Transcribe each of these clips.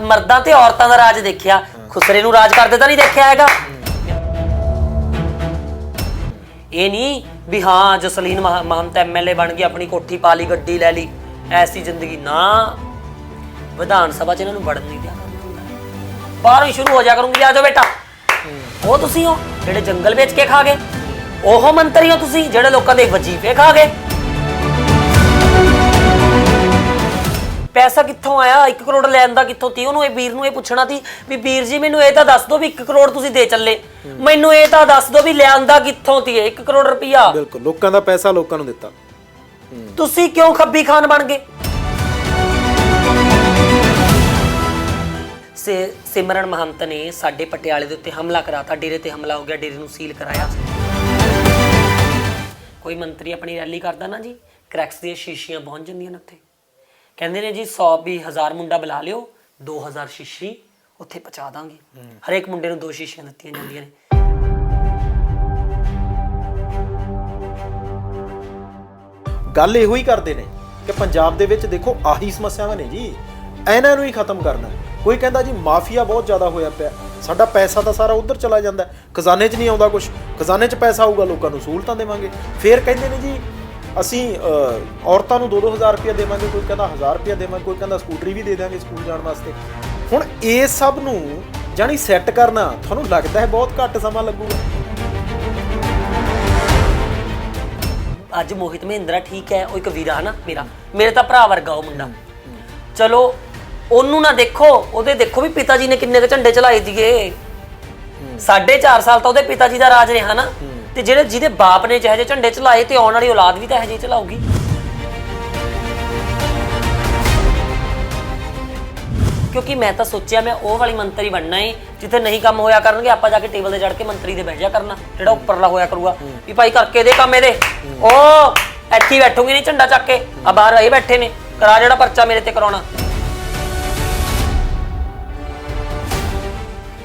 मर्दां ते औरतां दा राज देखिया, खुसरे नूं राज करदे तां नहीं देखिया हैगा। ये नहीं भी हाँ जसलीन महंत MLA बन गई, अपनी कोठी पा ली, गड्डी लै ली, ऐसी जिंदगी ना। विधान सभा च इन्हां नूं वड़न नहीं दिया करना, बाहरों ही शुरू हो जा करूंगी। आ जाओ बेटा, वो तुसीं हो जिहड़े जंगल बेच के खा गए, ओह मंत्री हो तुसीं जिहड़े लोकां दे वजीफे खा गए। पैसा कित्थों आया? 1 करोड़ लैंदा कित्थों ती? ਉਹਨੂੰ ਇਹ ਵੀਰ ਨੂੰ ਇਹ ਪੁੱਛਣਾ ਸੀ ਵੀ ਵੀਰ ਜੀ ਮੈਨੂੰ ਇਹ ਤਾਂ ਦੱਸ ਦਿਓ ਵੀ 1 ਕਰੋੜ ਤੁਸੀਂ ਦੇ ਚੱਲੇ, ਮੈਨੂੰ ਇਹ ਤਾਂ ਦੱਸ ਦਿਓ ਵੀ ਲਿਆਂਦਾ ਕਿੱਥੋਂ ਤੀ 1 ਕਰੋੜ ਰੁਪਇਆ। ਬਿਲਕੁਲ, ਲੋਕਾਂ ਦਾ ਪੈਸਾ ਲੋਕਾਂ ਨੂੰ ਦਿੱਤਾ। ਤੁਸੀਂ ਕਿਉਂ ਖੱਬੀ ਖਾਨ ਬਣ ਗਏ? ਸਿਮਰਨ ਮਹੰਤ ਨੇ ਸਾਡੇ ਪਟਿਆਲੇ ਦੇ ਉੱਤੇ ਹਮਲਾ ਕਰਾਤਾ, ਡੇਰੇ ਤੇ ਹਮਲਾ ਹੋ ਗਿਆ, ਡੇਰੇ ਨੂੰ ਸੀਲ ਕਰਾਇਆ। ਕੋਈ ਮੰਤਰੀ ਆਪਣੀ ਰੈਲੀ ਕਰਦਾ ਨਾ ਜੀ, ਕਰੈਕਸ ਦੀਆਂ ਸ਼ੀਸ਼ੀਆਂ ਪਹੁੰਚ ਜਾਂਦੀਆਂ ਨੇ ਉੱਥੇ, ਕਹਿੰਦੇ ਨੇ ਜੀ 100 ਵੀ 1000 ਮੁੰਡਾ ਬੁਲਾ ਲਿਓ, 2000 ਸ਼ੀਸ਼ੀ ਉੱਥੇ ਪਹੁੰਚਾ ਦਾਂਗੇ। ਹਰੇਕ ਮੁੰਡੇ ਨੂੰ 2 ਸ਼ੀਸ਼ੀਆਂ ਦਿੱਤੀਆਂ ਜਾਂਦੀਆਂ ਨੇ। ਗੱਲ ਇਹੋ ਹੀ ਕਰਦੇ ਨੇ ਕਿ ਪੰਜਾਬ ਦੇ ਵਿੱਚ ਦੇਖੋ ਆਹੀ ਸਮੱਸਿਆਵਾਂ ਨੇ ਜੀ, ਇਹਨਾਂ ਨੂੰ ਹੀ ਖਤਮ ਕਰਨਾ। ਕੋਈ ਕਹਿੰਦਾ ਜੀ ਮਾਫੀਆ ਬਹੁਤ ਜ਼ਿਆਦਾ ਹੋਇਆ ਪਿਆ, ਸਾਡਾ ਪੈਸਾ ਤਾਂ ਸਾਰਾ ਉੱਧਰ ਚਲਾ ਜਾਂਦਾ, ਖਜ਼ਾਨੇ 'ਚ ਨਹੀਂ ਆਉਂਦਾ ਕੁਛ, ਖਜ਼ਾਨੇ 'ਚ ਪੈਸਾ ਆਊਗਾ ਲੋਕਾਂ ਨੂੰ ਸਹੂਲਤਾਂ ਦੇਵਾਂਗੇ। ਫਿਰ ਕਹਿੰਦੇ ਨੇ ਜੀ ਅਸੀਂ ਔਰਤਾਂ ਨੂੰ 2-2 ਹਜ਼ਾਰ ਰੁਪਇਆ ਦੇਵਾਂਗੇ, ਕੋਈ ਕਹਿੰਦਾ 1000 ਰੁਪਇਆ ਦੇਵਾਂਗੇ, ਕੋਈ ਕਹਿੰਦਾ ਸਕੂਟਰੀ ਵੀ ਦੇ ਦਿਆਂਗੇ ਸਕੂਲ ਜਾਣ ਵਾਸਤੇ। ਹੁਣ ਇਹ ਸਭ ਨੂੰ ਜਾਣੀ ਸੈੱਟ ਕਰਨਾ ਤੁਹਾਨੂੰ ਲੱਗਦਾ ਹੈ ਬਹੁਤ ਘੱਟ ਸਮਾਂ ਲੱਗੂਗਾ? ਅੱਜ ਮੋਹਿਤ ਮਹਿੰਦਰਾ ਠੀਕ ਹੈ, ਉਹ ਇੱਕ ਵੀਰਾ ਨਾ ਮੇਰੇ ਤਾਂ ਭਰਾ ਵਰਗਾ ਉਹ ਮੁੰਡਾ। ਚਲੋ ਉਹਨੂੰ ਨਾ ਦੇਖੋ, ਉਹਦੇ ਦੇਖੋ ਵੀ ਪਿਤਾ ਜੀ ਨੇ ਕਿੰਨੇ ਕੁ ਝੰਡੇ ਚਲਾਏ ਸੀਗੇ। 4.5 ਸਾਲ ਤਾਂ ਉਹਦੇ ਪਿਤਾ ਜੀ ਦਾ ਰਾਜ ਰਿਹਾ ਨਾ, ਤੇ ਜਿਹੜੇ ਜਿਹਦੇ ਬਾਪ ਨੇ ਜਿਹੇ ਜਿਹੇ ਝੰਡੇ ਚਲਾਏ ਤੇ ਆਉਣ ਵਾਲੀ ਔਲਾਦ ਵੀ ਤਾਂ ਇਹੋ ਜਿਹੀ ਚਲਾਊਗੀ। ਕਿਉਂਕਿ ਮੈਂ ਤਾਂ ਸੋਚਿਆ ਮੈਂ ਉਹ ਵਾਲੀ ਮੰਤਰੀ ਬਣਨਾ ਏ ਜਿੱਥੇ ਨਹੀਂ ਕੰਮ ਹੋਇਆ ਕਰਨਗੇ, ਆਪਾਂ ਜਾ ਕੇ ਟੇਬਲ ਤੇ ਚੜ ਕੇ ਮੰਤਰੀ ਦੇ ਬਹਿ ਜਾ ਕਰਨਾ, ਜਿਹੜਾ ਉੱਪਰਲਾ ਹੋਇਆ ਕਰੂਗਾ ਵੀ ਭਾਈ ਕਰਕੇ ਦੇ ਕੰਮ ਇਹਦੇ। ਉਹ ਇੱਥੇ ਬੈਠੂਗੀ ਨਹੀਂ ਝੰਡਾ ਚੱਕ ਕੇ, ਆ ਬਾਹਰ ਇਹ ਬੈਠੇ ਨੇ, ਕਰਾ ਜਿਹੜਾ ਪਰਚਾ ਮੇਰੇ ਤੇ ਕਰਾਉਣਾ।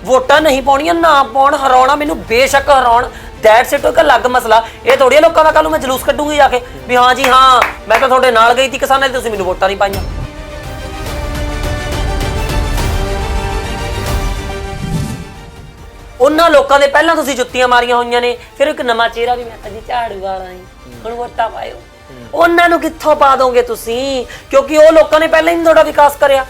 ਵੋਟਾਂ ਨਹੀਂ ਪਾਉਣੀਆਂ, ਨਾ ਪਾਉਣ, ਹਰਾਉਣਾ ਮੈਨੂੰ ਬੇਸ਼ੱਕ ਹਰਾਉਣ, ਦੈਟਸ ਇਟ, ਇੱਕ ਅਲੱਗ ਮਸਲਾ। ਇਹ ਥੋੜੀ ਲੋਕਾਂ ਦਾ ਕੱਲ ਨੂੰ ਮੈਂ ਜਲੂਸ ਕੱਢੂਗੀ ਜਾ ਕੇ ਵੀ ਹਾਂ ਜੀ ਹਾਂ ਮੈਂ ਤਾਂ ਤੁਹਾਡੇ ਨਾਲ ਗਈ ਸੀ ਕਿਸਾਨਾਂ ਦੀ, ਤੁਸੀਂ ਮੈਨੂੰ ਵੋਟਾਂ ਨਹੀਂ ਪਾਈਆਂ। ਉਹਨਾਂ ਲੋਕਾਂ ਦੇ ਪਹਿਲਾਂ ਤੁਸੀਂ ਜੁੱਤੀਆਂ ਮਾਰੀਆਂ ਹੋਈਆਂ ਨੇ, ਫਿਰ ਇੱਕ ਨਵਾਂ ਚਿਹਰਾ ਵੀ ਮੈਂ ਤਾਂ ਜੀ ਝਾੜੂ ਵਾਲਾ ਹੀ, ਹੁਣ ਵੋਟਾਂ ਪਾਇਓ। ਉਹਨਾਂ ਨੂੰ ਕਿੱਥੋਂ ਪਾ ਦੋਗੇ ਤੁਸੀਂ? ਕਿਉਂਕਿ ਉਹ ਲੋਕਾਂ ਨੇ ਪਹਿਲਾਂ ਹੀ ਤੁਹਾਡਾ ਵਿਕਾਸ ਕਰਿਆ।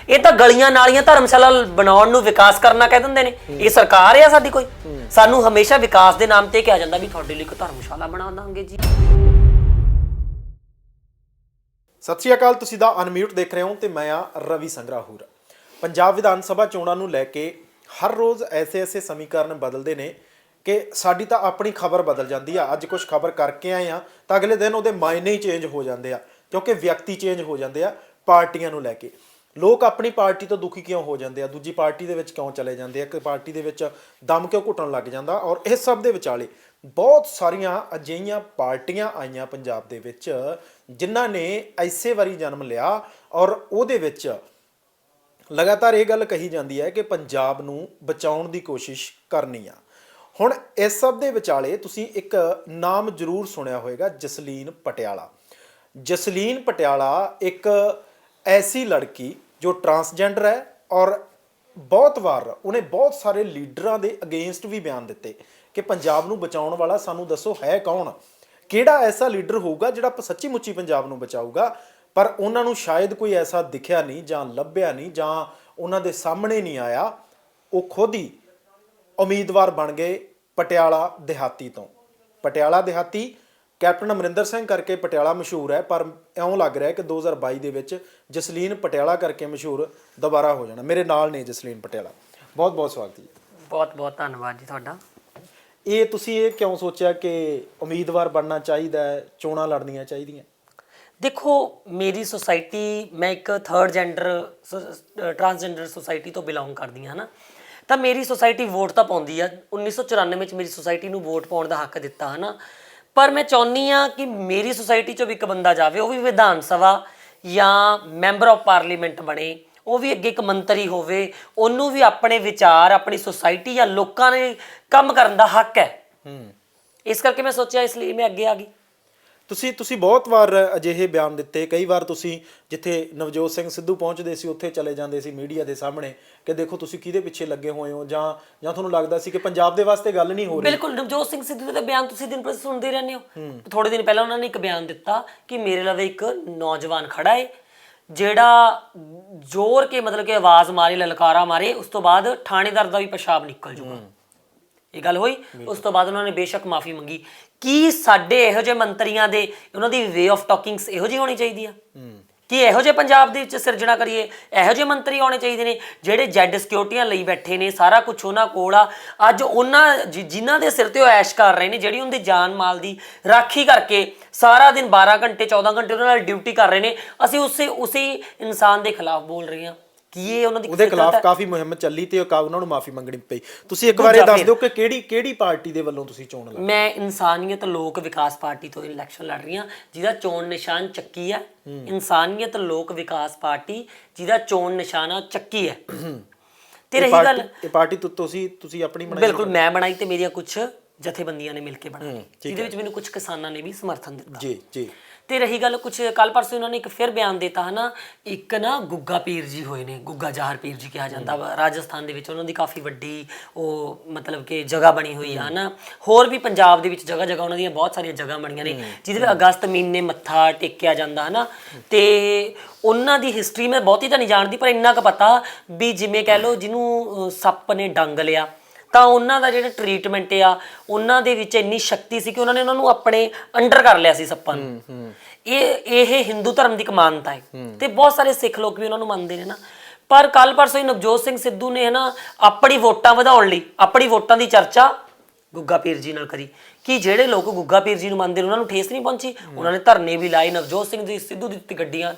ਇਹ ਤਾਂ ਗਲੀਆਂ ਨਾਲੀਆਂ ਧਰਮਸ਼ਾਲਾ ਬਣਾਉਣ ਨੂੰ ਵਿਕਾਸ ਕਰਨਾ ਕਹਿ ਦਿੰਦੇ ਨੇ। ਇਹ ਸਰਕਾਰ ਆ ਸਾਡੀ ਕੋਈ? ਸਾਨੂੰ ਹਮੇਸ਼ਾ ਵਿਕਾਸ ਦੇ ਨਾਮ ਤੇ ਕਿਹਾ ਜਾਂਦਾ ਵੀ ਤੁਹਾਡੇ ਲਈ ਇੱਕ ਧਰਮਸ਼ਾਲਾ ਬਣਾ ਦਾਂਗੇ ਜੀ। ਸਤਿ ਸ਼੍ਰੀ ਅਕਾਲ, ਤੁਸੀਂ ਦਾ ਅਨਮਿਊਟ ਦੇਖ ਰਹੇ ਹੋ ਤੇ ਮੈਂ ਆ ਰਵੀ ਸੰਗਰਾਹੂਰ। ਪੰਜਾਬ ਵਿਧਾਨ ਸਭਾ ਚੋਣਾਂ ਨੂੰ ਲੈ ਕੇ ਹਰ ਰੋਜ਼ ਐਸੇ ਸਮੀਕਰਨ ਬਦਲਦੇ ਨੇ ਕਿ ਸਾਡੀ ਤਾਂ ਆਪਣੀ ਖਬਰ ਬਦਲ ਜਾਂਦੀ ਆ। ਅੱਜ ਕੁਝ ਖਬਰ ਕਰਕੇ ਆਏ ਆ ਤਾਂ ਅਗਲੇ ਦਿਨ ਉਹਦੇ ਮਾਇਨੇ ਹੀ ਚੇਂਜ ਹੋ ਜਾਂਦੇ ਆ, ਕਿਉਂਕਿ ਵਿਅਕਤੀ ਚੇਂਜ ਹੋ ਜਾਂਦੇ ਆ ਪਾਰਟੀਆਂ ਨੂੰ ਲੈ ਕੇ। ਲੋਕ ਆਪਣੀ ਪਾਰਟੀ ਤੋਂ ਦੁਖੀ ਕਿਉਂ ਹੋ ਜਾਂਦੇ ਆ, ਦੂਜੀ ਪਾਰਟੀ ਦੇ ਵਿੱਚ ਕਿਉਂ ਚਲੇ ਜਾਂਦੇ ਆ, ਇੱਕ ਪਾਰਟੀ ਦੇ ਵਿੱਚ ਦਮ ਕਿਉਂ ਘੁੱਟਣ ਲੱਗ ਜਾਂਦਾ। ਔਰ ਇਸ ਸਭ ਦੇ ਵਿਚਾਲੇ ਬਹੁਤ ਸਾਰੀਆਂ ਅਜਿਹੀਆਂ ਪਾਰਟੀਆਂ ਆਈਆਂ ਪੰਜਾਬ ਦੇ ਵਿੱਚ ਜਿਨ੍ਹਾਂ ਨੇ ਐਸੇ ਵਾਰੀ ਜਨਮ ਲਿਆ, ਔਰ ਉਹਦੇ ਵਿੱਚ ਲਗਾਤਾਰ ਇਹ ਗੱਲ ਕਹੀ ਜਾਂਦੀ ਹੈ ਕਿ ਪੰਜਾਬ ਨੂੰ ਬਚਾਉਣ ਦੀ ਕੋਸ਼ਿਸ਼ ਕਰਨੀ ਆ। ਹੁਣ ਇਸ ਸਭ ਦੇ ਵਿਚਾਲੇ ਤੁਸੀਂ ਇੱਕ ਨਾਮ ਜ਼ਰੂਰ ਸੁਣਿਆ ਹੋਵੇਗਾ, ਜਸਲੀਨ ਪਟਿਆਲਾ। ਜਸਲੀਨ ਪਟਿਆਲਾ ਇੱਕ ऐसी लड़की जो ट्रांसजेंडर है और बहुत वार उन्हें बहुत सारे लीडरां दे अगेंस्ट भी बयान दिते कि पंजाब नूं बचाउण वाला सानूं दसो है कौन, किहड़ा ऐसा लीडर होगा जिहड़ा सच्ची मुच्ची पंजाब नूं बचाऊगा। पर उन्हां नूं शायद कोई ऐसा दिखिया नहीं जां लभ्या नहीं जां उन्हां दे सामने नहीं आया। वो खुद ही उम्मीदवार बन गए पटियाला देहाती तो। पटियाला देहाती कैप्टन अमरिंदर सिंह करके पटियाला मशहूर है, पर इउं लग रहा है कि 2022 ਦੇ ਵਿੱਚ ਜਸਲੀਨ ਪਟਿਆਲਾ ਕਰਕੇ ਮਸ਼ਹੂਰ ਦੁਬਾਰਾ ਹੋ ਜਾਣਾ। ਮੇਰੇ ਨਾਲ ਨੇ ਜਸਲੀਨ ਪਟਿਆਲਾ, ਬਹੁਤ ਬਹੁਤ ਸਵਾਗਤ ਜੀ। ਬਹੁਤ ਬਹੁਤ ਧੰਨਵਾਦ ਜੀ ਤੁਹਾਡਾ। ਇਹ ਤੁਸੀਂ ਇਹ ਕਿਉਂ ਸੋਚਿਆ ਕਿ ਉਮੀਦਵਾਰ ਬਣਨਾ ਚਾਹੀਦਾ ਹੈ, ਚੋਣਾਂ ਲੜਨੀਆਂ ਚਾਹੀਦੀਆਂ? ਦੇਖੋ ਮੇਰੀ ਸੋਸਾਇਟੀ, ਮੈਂ ਇੱਕ ਥਰਡ ਜੈਂਡਰ ਟਰਾਂਸਜੈਂਡਰ ਸੋਸਾਇਟੀ ਤੋਂ ਬਿਲੋਂਗ ਕਰਦੀ ਹਾਂ ਨਾ, ਤਾਂ ਮੇਰੀ ਸੋਸਾਇਟੀ ਵੋਟ ਤਾਂ ਪਾਉਂਦੀ ਆ। 1994 ਵਿੱਚ ਮੇਰੀ ਸੋਸਾਇਟੀ ਨੂੰ ਵੋਟ ਪਾਉਣ ਦਾ ਹੱਕ ਦਿੱਤਾ ਹੈ ਨਾ, ਪਰ ਮੈਂ ਚਾਹੁੰਦੀ ਹਾਂ ਕਿ ਮੇਰੀ ਸੋਸਾਇਟੀ 'ਚੋਂ ਵੀ ਇੱਕ ਬੰਦਾ ਜਾਵੇ, ਉਹ ਵੀ ਵਿਧਾਨ ਸਭਾ ਜਾਂ ਮੈਂਬਰ ਆਫ ਪਾਰਲੀਮੈਂਟ ਬਣੇ, ਉਹ ਵੀ ਅੱਗੇ ਇੱਕ ਮੰਤਰੀ ਹੋਵੇ, ਉਹਨੂੰ ਵੀ ਆਪਣੇ ਵਿਚਾਰ ਆਪਣੀ ਸੋਸਾਇਟੀ ਜਾਂ ਲੋਕਾਂ ਨੇ ਕੰਮ ਕਰਨ ਦਾ ਹੱਕ ਹੈ। ਇਸ ਕਰਕੇ ਮੈਂ ਸੋਚਿਆ, ਇਸ ਲਈ ਮੈਂ ਅੱਗੇ ਆ ਗਈ। ਤੁਸੀਂ ਬਹੁਤ ਵਾਰ ਅਜਿਹੇ ਬਿਆਨ ਦਿੱਤੇ, ਕਈ ਵਾਰ ਤੁਸੀਂ ਜਿੱਥੇ ਨਵਜੋਤ ਸਿੰਘ ਸਿੱਧੂ ਪਹੁੰਚਦੇ ਸੀ ਉੱਥੇ ਚਲੇ ਜਾਂਦੇ ਸੀ ਮੀਡੀਆ ਦੇ ਸਾਹਮਣੇ ਕਿ ਦੇਖੋ ਤੁਸੀਂ ਕਿਹਦੇ ਪਿੱਛੇ ਲੱਗੇ ਹੋਏ ਹੋ, ਜਾਂ ਤੁਹਾਨੂੰ ਲੱਗਦਾ ਸੀ ਕਿ ਪੰਜਾਬ ਦੇ ਵਾਸਤੇ ਗੱਲ ਨਹੀਂ ਹੋ ਰਹੀ। ਬਿਲਕੁਲ, ਨਵਜੋਤ ਸਿੰਘ ਸਿੱਧੂ ਦਾ ਬਿਆਨ ਤੁਸੀਂ ਦਿਨ ਪ੍ਰਤੀ ਸੁਣਦੇ ਰਹਿੰਦੇ ਹੋ। ਥੋੜੇ ਦਿਨ ਪਹਿਲਾਂ ਉਹਨਾਂ ਨੇ ਇੱਕ ਬਿਆਨ ਦਿੱਤਾ ਕਿ ਮੇਰੇ ਲਵੇ ਇੱਕ ਨੌਜਵਾਨ ਖੜਾ ਹੈ ਜਿਹੜਾ ਜ਼ੋਰ ਕੇ ਮਤਲਬ ਕਿ ਆਵਾਜ਼ ਮਾਰੇ, ਲਲਕਾਰਾ ਮਾਰੇ, ਉਸ ਤੋਂ ਬਾਅਦ ਥਾਣੇਦਾਰ ਦਾ ਵੀ ਪਿਸ਼ਾਬ ਨਿਕਲ ਜੂਗਾ। ਇਹ ਗੱਲ ਹੋਈ। ਉਸ ਤੋਂ ਬਾਅਦ ਉਹਨਾਂ ਨੇ ਬੇਸ਼ੱਕ ਮਾਫੀ ਮੰਗੀ। ਕੀ ਸਾਡੇ ਇਹੋ ਜਿਹੇ ਮੰਤਰੀਆਂ ਦੇ ਉਹਨਾਂ ਦੀ ਵੇ ਆਫ ਟਾਕਿੰਗਸ ਇਹੋ ਜਿਹੀ ਹੋਣੀ ਚਾਹੀਦੀ ਆ? ਕਿ ਇਹੋ ਜਿਹੇ ਪੰਜਾਬ ਦੇ ਵਿੱਚ ਸਿਰਜਣਾ ਕਰੀਏ? ਇਹੋ ਜਿਹੇ ਮੰਤਰੀ ਆਉਣੇ ਚਾਹੀਦੇ ਨੇ ਜਿਹੜੇ ਜੈਡ ਸਿਕਿਉਰਟੀਆਂ ਲਈ ਬੈਠੇ ਨੇ, ਸਾਰਾ ਕੁਝ ਉਹਨਾਂ ਕੋਲ ਆ। ਅੱਜ ਉਹਨਾਂ ਜਿਨ੍ਹਾਂ ਦੇ ਸਿਰ ਤੇ ਉਹ ਐਸ਼ ਕਰ ਰਹੇ ਨੇ, ਜਿਹੜੀ ਉਹਦੀ ਜਾਨ ਮਾਲ ਦੀ ਰਾਖੀ ਕਰਕੇ ਸਾਰਾ ਦਿਨ 12 ਘੰਟੇ 14 ਘੰਟੇ ਉਹਨਾਂ ਨਾਲ ਡਿਊਟੀ ਕਰ ਰਹੇ ਨੇ, ਅਸੀਂ ਉਸੇ ਇਨਸਾਨ ਦੇ ਖਿਲਾਫ ਬੋਲ ਰਹੇ ਹਾਂ। ਕੀ ਇਹ ਉਹਨਾਂ ਦੀ ਉਹਦੇ ਖਿਲਾਫ ਕਾਫੀ ਮੁਹਿੰਮ ਚੱਲੀ ਤੇ ਉਹਨਾਂ ਨੂੰ ਮਾਫੀ ਮੰਗਣੀ ਪਈ। ਤੁਸੀਂ ਇੱਕ ਵਾਰ ਇਹ ਦੱਸ ਦਿਓ ਕਿ ਕਿਹੜੀ ਪਾਰਟੀ ਦੇ ਵੱਲੋਂ ਤੁਸੀਂ ਚੋਣ ਲੜੀ? ਮੈਂ ਇਨਸਾਨੀਅਤ ਲੋਕ ਵਿਕਾਸ ਪਾਰਟੀ ਤੋਂ ਇਲੈਕਸ਼ਨ ਲੜ ਰਹੀ ਹਾਂ, ਜਿਹਦਾ ਚੋਣ ਨਿਸ਼ਾਨ ਚੱਕੀ ਹੈ। ਇਨਸਾਨੀਅਤ ਲੋਕ ਵਿਕਾਸ ਪਾਰਟੀ ਜਿਹਦਾ ਚੋਣ ਨਿਸ਼ਾਨ ਆ ਚੱਕੀ ਹੈ। ਤੇ ਰਹੀ ਗੱਲ, ਇਹ ਪਾਰਟੀ ਤੁਸੀਂ ਆਪਣੀ ਬਣਾਈ? ਬਿਲਕੁਲ ਮੈਂ ਬਣਾਈ ਤੇ ਮੇਰੀਆਂ ਕੁਝ ਜਥੇਬੰਦੀਆਂ ਨੇ ਮਿਲ ਕੇ ਬਣਾਈ, ਜਿਹਦੇ ਵਿੱਚ ਮੈਨੂੰ ਕੁਝ ਕਿਸਾਨਾਂ ਨੇ ਵੀ ਸਮਰਥਨ ਦਿੱਤਾ। ਜੀ ਜੀ। ਤੇ ਰਹੀ ਗੱਲ, ਕੁਝ ਕੱਲ ਪਰਸੋਂ ਉਹਨਾਂ ਨੇ ਇੱਕ ਫਿਰ ਬਿਆਨ ਦਿੱਤਾ ਹੈ ਨਾ, ਇੱਕ ਨਾ ਗੁੱਗਾ ਪੀਰ ਜੀ ਹੋਏ ਨੇ, ਗੁੱਗਾ ਜ਼ਾਹਰ ਪੀਰ ਜੀ ਕਿਹਾ ਜਾਂਦਾ ਵਾ, ਰਾਜਸਥਾਨ ਦੇ ਵਿੱਚ ਉਹਨਾਂ ਦੀ ਕਾਫੀ ਵੱਡੀ ਉਹ ਮਤਲਬ ਕਿ ਜਗ੍ਹਾ ਬਣੀ ਹੋਈ ਆ ਨਾ। ਹੋਰ ਵੀ ਪੰਜਾਬ ਦੇ ਵਿੱਚ ਜਗ੍ਹਾ ਜਗ੍ਹਾ ਉਹਨਾਂ ਦੀਆਂ ਬਹੁਤ ਸਾਰੀਆਂ ਜਗ੍ਹਾ ਬਣੀਆਂ ਨੇ ਜਿਹਦੇ ਵਿੱਚ ਅਗਸਤ ਮਹੀਨੇ ਮੱਥਾ ਟੇਕਿਆ ਜਾਂਦਾ ਹੈ ਨਾ। ਤੇ ਉਹਨਾਂ ਦੀ ਹਿਸਟਰੀ ਮੈਂ ਬਹੁਤੀ ਤਾਂ ਨਹੀਂ ਜਾਣਦੀ, ਪਰ ਇੰਨਾ ਕੁ ਪਤਾ ਵੀ ਜਿਵੇਂ ਕਹਿ ਲਓ ਜਿਹਨੂੰ ਸੱਪ ਨੇ ਡੰਗ ਲਿਆ ਤਾਂ ਉਹਨਾਂ ਦਾ ਜਿਹੜਾ ਟ੍ਰੀਟਮੈਂਟ ਆ, ਉਹਨਾਂ ਦੇ ਵਿੱਚ ਇੰਨੀ ਸ਼ਕਤੀ ਸੀ ਕਿ ਉਹਨਾਂ ਨੇ ਉਹਨਾਂ ਨੂੰ ਆਪਣੇ ਅੰਡਰ ਕਰ ਲਿਆ ਸੀ ਸੱਪਾਂ ਨੂੰ। ਇਹ ਹਿੰਦੂ ਧਰਮ ਦੀ ਇੱਕ ਮਾਨਤਾ ਹੈ ਤੇ ਬਹੁਤ ਸਾਰੇ ਸਿੱਖ ਲੋਕ ਵੀ ਉਹਨਾਂ ਨੂੰ ਮੰਨਦੇ ਨੇ ਨਾ। ਪਰ ਕੱਲ ਪਰਸੋਂ ਹੀ ਨਵਜੋਤ ਸਿੰਘ ਸਿੱਧੂ ਨੇ ਨਾ ਆਪਣੀ ਵੋਟਾਂ ਵਧਾਉਣ ਲਈ ਆਪਣੀ ਵੋਟਾਂ ਦੀ ਚਰਚਾ ਗੁੱਗਾ ਪੀਰ ਜੀ ਨਾਲ ਕਰੀ ਕਿ ਜਿਹੜੇ ਲੋਕ ਗੁੱਗਾ ਪੀਰ ਜੀ ਨੂੰ ਮੰਨਦੇ ਨੇ ਉਹਨਾਂ ਨੂੰ ਠੇਸ ਨਹੀਂ ਪਹੁੰਚੀ। ਉਹਨਾਂ ਨੇ ਧਰਨੇ ਵੀ ਲਾਏ, ਨਵਜੋਤ ਸਿੰਘ ਦੀ ਸਿੱਧੂ ਦੀ ਦਿੱਤੀ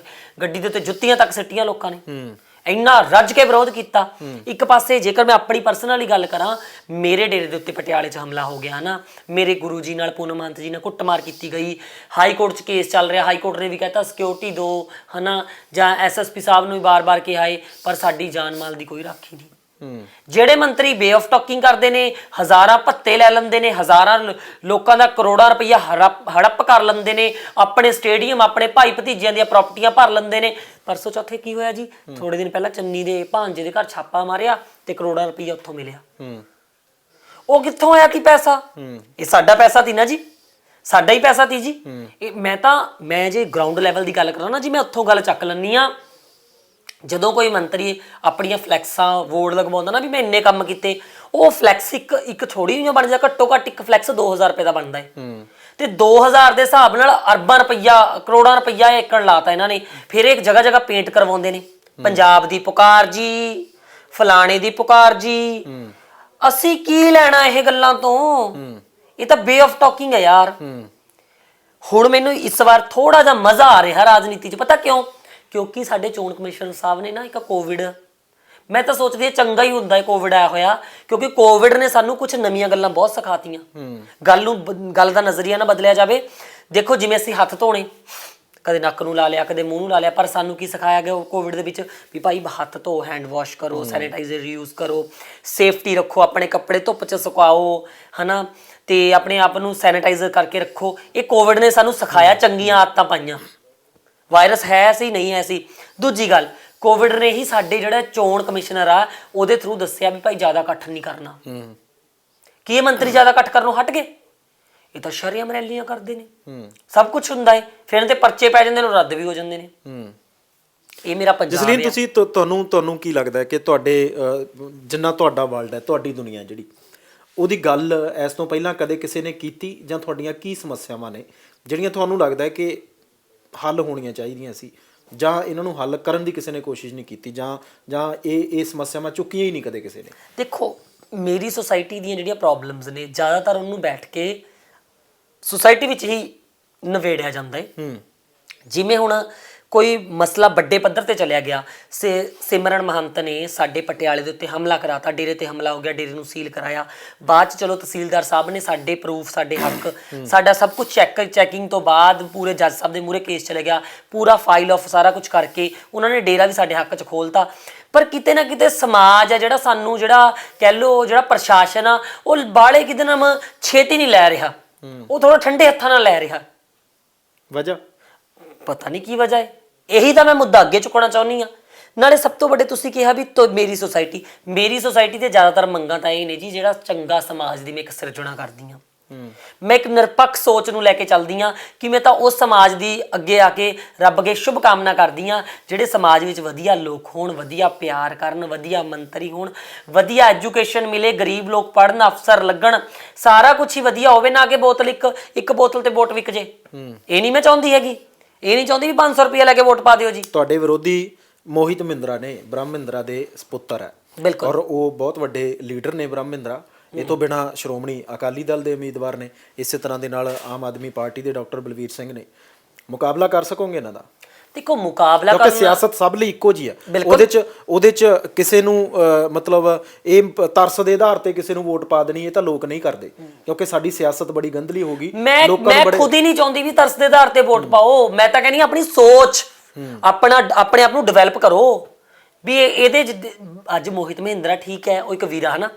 ਗੱਡੀ ਦੇ ਉੱਤੇ ਜੁੱਤੀਆਂ ਤੱਕ ਸਿੱਟੀਆਂ ਲੋਕਾਂ ਨੇ। ਇੰਨਾ ਰੱਜ ਕੇ ਵਿਰੋਧ ਕੀਤਾ। ਇੱਕ ਪਾਸੇ ਜੇਕਰ ਮੈਂ ਆਪਣੀ ਪਰਸਨਲੀ ਗੱਲ ਕਰਾਂ, ਮੇਰੇ ਡੇਰੇ ਦੇ ਉੱਤੇ ਪਟਿਆਲੇ 'ਚ ਹਮਲਾ ਹੋ ਗਿਆ ਨਾ, ਮੇਰੇ ਗੁਰੂ ਜੀ ਨਾਲ ਪੂਨਮ ਹੰਸ ਜੀ ਨਾਲ ਕੁੱਟਮਾਰ ਕੀਤੀ ਗਈ, ਹਾਈ ਕੋਰਟ 'ਚ ਕੇਸ ਚੱਲ ਰਿਹਾ, ਹਾਈ ਕੋਰਟ ਨੇ ਵੀ ਕਹਿਤਾ ਸਿਕਿਉਰਿਟੀ ਦਿਓ ਹੈ ਨਾ, ਜਾਂ ਐਸਐਸਪੀ ਸਾਹਿਬ ਨੂੰ ਵੀ ਬਾਰ-ਬਾਰ ਕਿਹਾ ਏ, ਪਰ ਸਾਡੀ ਜਾਨ ਮਾਲ ਦੀ ਕੋਈ ਰਾਖੀ ਨਹੀਂ। ਜਿਹੜੇ ਮੰਤਰੀ ਵੇ ਆਫ ਟਾਕਿੰਗ ਕਰਦੇ ਨੇ, ਹਜ਼ਾਰਾਂ ਭੱਤੇ ਲੈ ਲੈਂਦੇ ਨੇ, ਹਜ਼ਾਰਾਂ ਲੋਕਾਂ ਦਾ ਕਰੋੜਾਂ ਰੁਪਈਆ ਹੜੱਪ ਕਰ ਲੈਂਦੇ ਨੇ, ਆਪਣੇ ਸਟੇਡੀਅਮ ਆਪਣੇ ਭਾਈ ਭਤੀਜਿਆਂ ਦੀਆਂ ਪ੍ਰਾਪਰਟੀਆਂ ਭਰ ਲੈਂਦੇ ਨੇ। ਪਰਸੋਂ ਚੌਥੇ ਕੀ ਹੋਇਆ ਜੀ, ਥੋੜੇ ਦਿਨ ਪਹਿਲਾਂ ਚੰਨੀ ਦੇ ਭਾਂਜੇ ਦੇ ਘਰ ਛਾਪਾ ਮਾਰਿਆ ਤੇ ਕਰੋੜਾਂ ਰੁਪਈਆ ਉੱਥੋਂ ਮਿਲਿਆ। ਉਹ ਕਿੱਥੋਂ ਆਇਆ ਸੀ ਪੈਸਾ? ਇਹ ਸਾਡਾ ਪੈਸਾ ਸੀ ਨਾ ਜੀ, ਸਾਡਾ ਹੀ ਪੈਸਾ ਸੀ ਜੀ। ਮੈਂ ਜੇ ਗਰਾਊਂਡ ਲੈਵਲ ਦੀ ਗੱਲ ਕਰਾਂ ਨਾ ਜੀ, ਮੈਂ ਉੱਥੋਂ ਗੱਲ ਚੱਕ ਲੈਂਦੀ ਆ। ਜਦੋਂ ਕੋਈ ਮੰਤਰੀ ਆਪਣੀਆਂ ਫਲੈਕਸਾਂ ਬੋਰਡ ਲਗਵਾਉਂਦਾ ਨਾ ਵੀ ਮੈਂ ਇੰਨੇ ਕੰਮ ਕੀਤੇ, ਉਹ ਫਲੈਕਸ ਇੱਕ ਥੋੜੀ ਜਿਹੀ ਬਣ ਜਾ, ਘੱਟੋ ਘੱਟ ਇੱਕ ਫਲੈਕਸ 2000 ਰੁਪਏ ਦਾ ਬਣਦਾ ਹੈ ਤੇ 2000 ਦੇ ਹਿਸਾਬ ਨਾਲ ਅਰਬਾਂ ਰੁਪਈਆ ਕਰੋੜਾਂ ਰੁਪਈਆ ਏਕੜ ਲਾਤਾ ਇਹਨਾਂ ਨੇ। ਫਿਰ ਇੱਕ ਜਗ੍ਹਾ ਜਗ੍ਹਾ ਪੇਂਟ ਕਰਵਾਉਂਦੇ ਨੇ, ਪੰਜਾਬ ਦੀ ਪੁਕਾਰ ਜੀ, ਫਲਾਣੇ ਦੀ ਪੁਕਾਰ ਜੀ। ਅਸੀਂ ਕੀ ਲੈਣਾ ਇਹ ਗੱਲਾਂ ਤੋਂ? ਇਹ ਤਾਂ ਵੇ ਆਫ ਟਾਕਿੰਗ ਹੈ ਯਾਰ। ਹੁਣ ਮੈਨੂੰ ਇਸ ਵਾਰ ਥੋੜਾ ਜਿਹਾ ਮਜ਼ਾ ਆ ਰਿਹਾ ਰਾਜਨੀਤੀ 'ਚ, ਪਤਾ ਕਿਉਂ? ਕਿਉਂਕਿ ਸਾਡੇ ਚੋਣ ਕਮਿਸ਼ਨਰ ਸਾਹਿਬ ਨੇ ਨਾ ਇੱਕ ਕੋਵਿਡ, ਮੈਂ ਤਾਂ ਸੋਚਦੀ ਹਾਂ ਚੰਗਾ ਹੀ ਹੁੰਦਾ ਹੈ ਕੋਵਿਡ ਆਇਆ ਹੋਇਆ, ਕਿਉਂਕਿ ਕੋਵਿਡ ਨੇ ਸਾਨੂੰ ਕੁਝ ਨਵੀਆਂ ਗੱਲਾਂ ਬਹੁਤ ਸਿਖਾਤੀਆਂ। ਗੱਲ ਦਾ ਨਜ਼ਰੀਆ ਨਾ ਬਦਲਿਆ ਜਾਵੇ। ਦੇਖੋ ਜਿਵੇਂ ਅਸੀਂ ਹੱਥ ਧੋਣੇ, ਕਦੇ ਨੱਕ ਨੂੰ ਲਾ ਲਿਆ, ਕਦੇ ਮੂੰਹ ਨੂੰ ਲਾ ਲਿਆ, ਪਰ ਸਾਨੂੰ ਕੀ ਸਿਖਾਇਆ ਗਿਆ ਕੋਵਿਡ ਦੇ ਵਿੱਚ ਵੀ ਭਾਈ ਹੱਥ ਧੋ, ਹੈਂਡ ਵਾਸ਼ ਕਰੋ, ਸੈਨੀਟਾਈਜ਼ਰ ਯੂਜ਼ ਕਰੋ, ਸੇਫਟੀ ਰੱਖੋ, ਆਪਣੇ ਕੱਪੜੇ ਧੁੱਪ 'ਚ ਸੁਕਾਓ ਹੈ ਨਾ, ਤੇ ਆਪਣੇ ਆਪ ਨੂੰ ਸੈਨੀਟਾਈਜ਼ਰ ਕਰਕੇ ਰੱਖੋ। ਇਹ ਕੋਵਿਡ ਨੇ ਸਾਨੂੰ ਸਿਖਾਇਆ, ਚੰਗੀਆਂ ਆਦਤਾਂ ਪਾਈਆਂ। ਵਾਇਰਸ ਹੈ ਸੀ ਨਹੀਂ ਹੈ ਸੀ। ਦੂਜੀ ਗੱਲ, ਕੋਵਿਡ ਨੇ ਹੀ ਸਾਡੇ ਜਿਹੜਾ ਚੋਣ ਕਮਿਸ਼ਨਰ ਆ ਉਹਦੇ ਥਰੂ ਦੱਸਿਆ ਵੀ ਭਾਈ ਜ਼ਿਆਦਾ ਇਕੱਠ ਨਹੀਂ ਕਰਨਾ। ਕੀ ਇਹ ਮੰਤਰੀ ਜ਼ਿਆਦਾ ਇਕੱਠ ਕਰਨੋਂ ਹਟ ਗਏ? ਇਹ ਤਾਂ ਸ਼ਰੇਆਮ ਰੈਲੀਆਂ ਕਰਦੇ ਨੇ, ਸਭ ਕੁਝ ਹੁੰਦਾ ਹੈ, ਫਿਰ ਇਹਨਾਂ ਤੇ ਪਰਚੇ ਪੈ ਜਾਂਦੇ ਨੇ, ਰੱਦ ਵੀ ਹੋ ਜਾਂਦੇ ਨੇ। ਇਹ ਮੇਰਾ ਪੰਜਾਬ ਹੈ। ਜਸਲੀਨ, ਤੁਸੀਂ ਤੁਹਾਨੂੰ ਕੀ ਲੱਗਦਾ ਹੈ ਕਿ ਤੁਹਾਡੇ ਜਿੰਨਾ ਤੁਹਾਡਾ ਵਰਲਡ ਹੈ, ਤੁਹਾਡੀ ਦੁਨੀਆ ਜਿਹੜੀ, ਉਹਦੀ ਗੱਲ ਇਸ ਤੋਂ ਪਹਿਲਾਂ ਕਦੇ ਕਿਸੇ ਨੇ ਕੀਤੀ, ਜਾਂ ਤੁਹਾਡੀਆਂ ਕੀ ਸਮੱਸਿਆਵਾਂ ਨੇ ਜਿਹੜੀਆਂ ਤੁਹਾਨੂੰ ਲੱਗਦਾ ਹੈ ਕਿ ਹੱਲ ਹੋਣੀਆਂ ਚਾਹੀਦੀਆਂ ਸੀ, ਜਾਂ ਇਹਨਾਂ ਨੂੰ ਹੱਲ ਕਰਨ ਦੀ ਕਿਸੇ ਨੇ ਕੋਸ਼ਿਸ਼ ਨਹੀਂ ਕੀਤੀ, ਜਾਂ ਇਹ ਸਮੱਸਿਆਵਾਂ ਚੁੱਕੀਆਂ ਹੀ ਨਹੀਂ ਕਦੇ ਕਿਸੇ ਨੇ? ਦੇਖੋ, ਮੇਰੀ ਸੁਸਾਇਟੀ ਦੀਆਂ ਜਿਹੜੀਆਂ ਪ੍ਰੋਬਲਮਸ ਨੇ ਜ਼ਿਆਦਾਤਰ ਉਹਨੂੰ ਬੈਠ ਕੇ ਸੁਸਾਇਟੀ ਵਿੱਚ ਹੀ ਨਿਬੇੜਿਆ ਜਾਂਦਾ ਹੈ। ਜਿਵੇਂ ਹੁਣ ਕੋਈ ਮਸਲਾ ਵੱਡੇ ਪੱਧਰ ਤੇ ਚਲਿਆ ਗਿਆ, ਸਿਮਰਨ ਮਹੰਤ ਨੇ ਸਾਡੇ ਪਟਿਆਲੇ ਦੇ ਉੱਤੇ ਹਮਲਾ ਕਰਾਤਾ, ਡੇਰੇ ਤੇ ਹਮਲਾ ਹੋ ਗਿਆ, ਡੇਰੇ ਨੂੰ ਸੀਲ ਕਰਾਇਆ। ਬਾਅਦ ਚ ਚਲੋ ਤਹਿਸੀਲਦਾਰ ਸਾਹਿਬ ਨੇ ਸਾਡੇ ਪ੍ਰੂਫ, ਸਾਡੇ ਹੱਕ, ਸਾਡਾ ਸਭ ਕੁਝ ਚੈਕਿੰਗ ਤੋਂ ਬਾਅਦ ਪੂਰੇ ਜੱਜ ਸਾਹਿਬ ਦੇ ਮੂਹਰੇ ਕੇਸ ਚਲੇ ਗਿਆ, ਪੂਰਾ ਫਾਈਲ ਆਫ ਸਾਰਾ ਕੁਝ ਕਰਕੇ ਉਹਨਾਂ ਨੇ ਡੇਰਾ ਵੀ ਸਾਡੇ ਹੱਕ 'ਚ ਖੋਲਤਾ। ਪਰ ਕਿਤੇ ਨਾ ਕਿਤੇ ਸਮਾਜ ਆ ਜਿਹੜਾ ਸਾਨੂੰ, ਜਿਹੜਾ ਕਹਿ ਲਓ ਜਿਹੜਾ ਪ੍ਰਸ਼ਾਸਨ ਆ, ਉਹ ਬਾਹਲੇ ਕਿਤੇ ਨਾ ਛੇਤੀ ਨਹੀਂ ਲੈ ਰਿਹਾ, ਉਹ ਥੋੜਾ ਠੰਡੇ ਹੱਥਾਂ ਨਾਲ ਲੈ ਰਿਹਾ। ਵਜ੍ਹਾ ਪਤਾ ਨਹੀਂ ਕੀ ਵਜ੍ਹਾ ਹੈ। ਇਹੀ ਤਾਂ ਮੈਂ ਮੁੱਦਾ ਅੱਗੇ ਚੁੱਕਣਾ ਚਾਹੁੰਦੀ ਆ। ਨਾਲੇ ਸਭ ਤੋਂ ਵੱਡੇ ਤੁਸੀਂ ਕਿਹਾ ਵੀ ਮੇਰੀ ਸੋਸਾਇਟੀ ਤੇ ਜ਼ਿਆਦਾਤਰ ਮੰਗਾਂ ਤਾਂ ਇਹ ਨੇ ਜੀ, ਜਿਹੜਾ ਚੰਗਾ ਸਮਾਜ ਦੀ ਮੈਂ ਇੱਕ ਸਿਰਜਣਾ ਕਰਦੀ ਆ। ਮੈਂ ਇੱਕ ਨਿਰਪੱਖ ਸੋਚ ਨੂੰ ਲੈ ਕੇ ਚੱਲਦੀ ਆ ਕਿ ਮੈਂ ਤਾਂ ਉਸ ਸਮਾਜ ਦੀ ਅੱਗੇ ਆ ਕੇ ਰੱਬ ਅੱਗੇ ਸ਼ੁਭ ਕਾਮਨਾ ਕਰਦੀ ਆ ਜਿਹੜੇ ਸਮਾਜ ਵਿੱਚ ਵਧੀਆ ਲੋਕ ਹੋਣ, ਵਧੀਆ ਪਿਆਰ ਕਰਨ, ਵਧੀਆ ਮੰਤਰੀ ਹੋਣ, ਵਧੀਆ ਐਜੂਕੇਸ਼ਨ ਮਿਲੇ, ਗਰੀਬ ਲੋਕ ਪੜ੍ਹਨ, ਅਫਸਰ ਲੱਗਣ, ਸਾਰਾ ਕੁਝ ਹੀ ਵਧੀਆ ਹੋਵੇ। ਨਾ ਕਿ ਬੋਤਲ ਇੱਕ ਬੋਤਲ ਤੇ ਵੋਟ ਵਿਕ ਜੇ। ਇਹ ਨਹੀਂ ਮੈਂ ਚਾਹੁੰਦੀ ਹੈਗੀ। ਇਹ ਨਹੀਂ ਚਾਹੁੰਦੀ ਵੀ 500 ਰੁਪਏ ਲੈ ਕੇ ਵੋਟ ਪਾ ਦਿਓ ਜੀ। ਤੁਹਾਡੇ ਵਿਰੋਧੀ ਮੋਹਿਤ ਮਹਿੰਦਰਾ ਨੇ, ਬ੍ਰਹਮ ਮਹਿੰਦਰਾ ਦੇ ਸਪੁੱਤਰ ਹੈ, ਬਿਲਕੁਲ, ਔਰ ਉਹ ਬਹੁਤ ਵੱਡੇ ਲੀਡਰ ਨੇ ਬ੍ਰਹਮ ਮਹਿੰਦਰਾ। ਇਹ ਤੋਂ ਬਿਨਾਂ ਸ਼੍ਰੋਮਣੀ ਅਕਾਲੀ ਦਲ ਦੇ ਉਮੀਦਵਾਰ ਨੇ, ਇਸੇ ਤਰ੍ਹਾਂ ਦੇ ਨਾਲ ਆਮ ਆਦਮੀ ਪਾਰਟੀ ਦੇ ਡਾਕਟਰ ਬਲਵੀਰ ਸਿੰਘ ਨੇ। ਮੁਕਾਬਲਾ ਕਰ ਸਕੋਗੇ ਇਹਨਾਂ ਦਾ? ਦੇਖੋ ਮੁਕਾਬਲਾ ਕਿਉਂਕਿ ਸਿਆਸਤ ਸਭ ਲਈ ਇੱਕੋ ਜੀ ਆ। ਉਹਦੇ ਚ ਕਿਸੇ ਨੂੰ ਮਤਲਬ ਇਹ ਤਰਸ ਦੇ ਆਧਾਰ ਤੇ ਕਿਸੇ ਨੂੰ ਵੋਟ ਪਾ ਦੇਣੀ, ਇਹ ਤਾਂ ਲੋਕ ਨਹੀਂ ਕਰਦੇ, ਕਿਉਂਕਿ ਸਾਡੀ ਸਿਆਸਤ ਬੜੀ ਗੰਧਲੀ ਹੋ ਗਈ। ਮੈਂ ਖੁਦ ਹੀ ਨਹੀਂ ਚਾਹੁੰਦੀ ਵੀ ਤਰਸ ਦੇ ਆਧਾਰ ਤੇ ਵੋਟ ਪਾਓ। ਮੈਂ ਤਾਂ ਕਹਿੰਦੀ ਆਪਣੀ ਸੋਚ, ਆਪਣੇ ਆਪ ਨੂੰ ਡਿਵੈਲਪ ਕਰੋ ਵੀ ਇਹਦੇ ਅੱਜ ਮੋਹਿਤ ਮਹਿੰਦਰਾ ਠੀਕ ਹੈ, ਉਹ ਇੱਕ ਵੀਰਾ ਹਨਾ,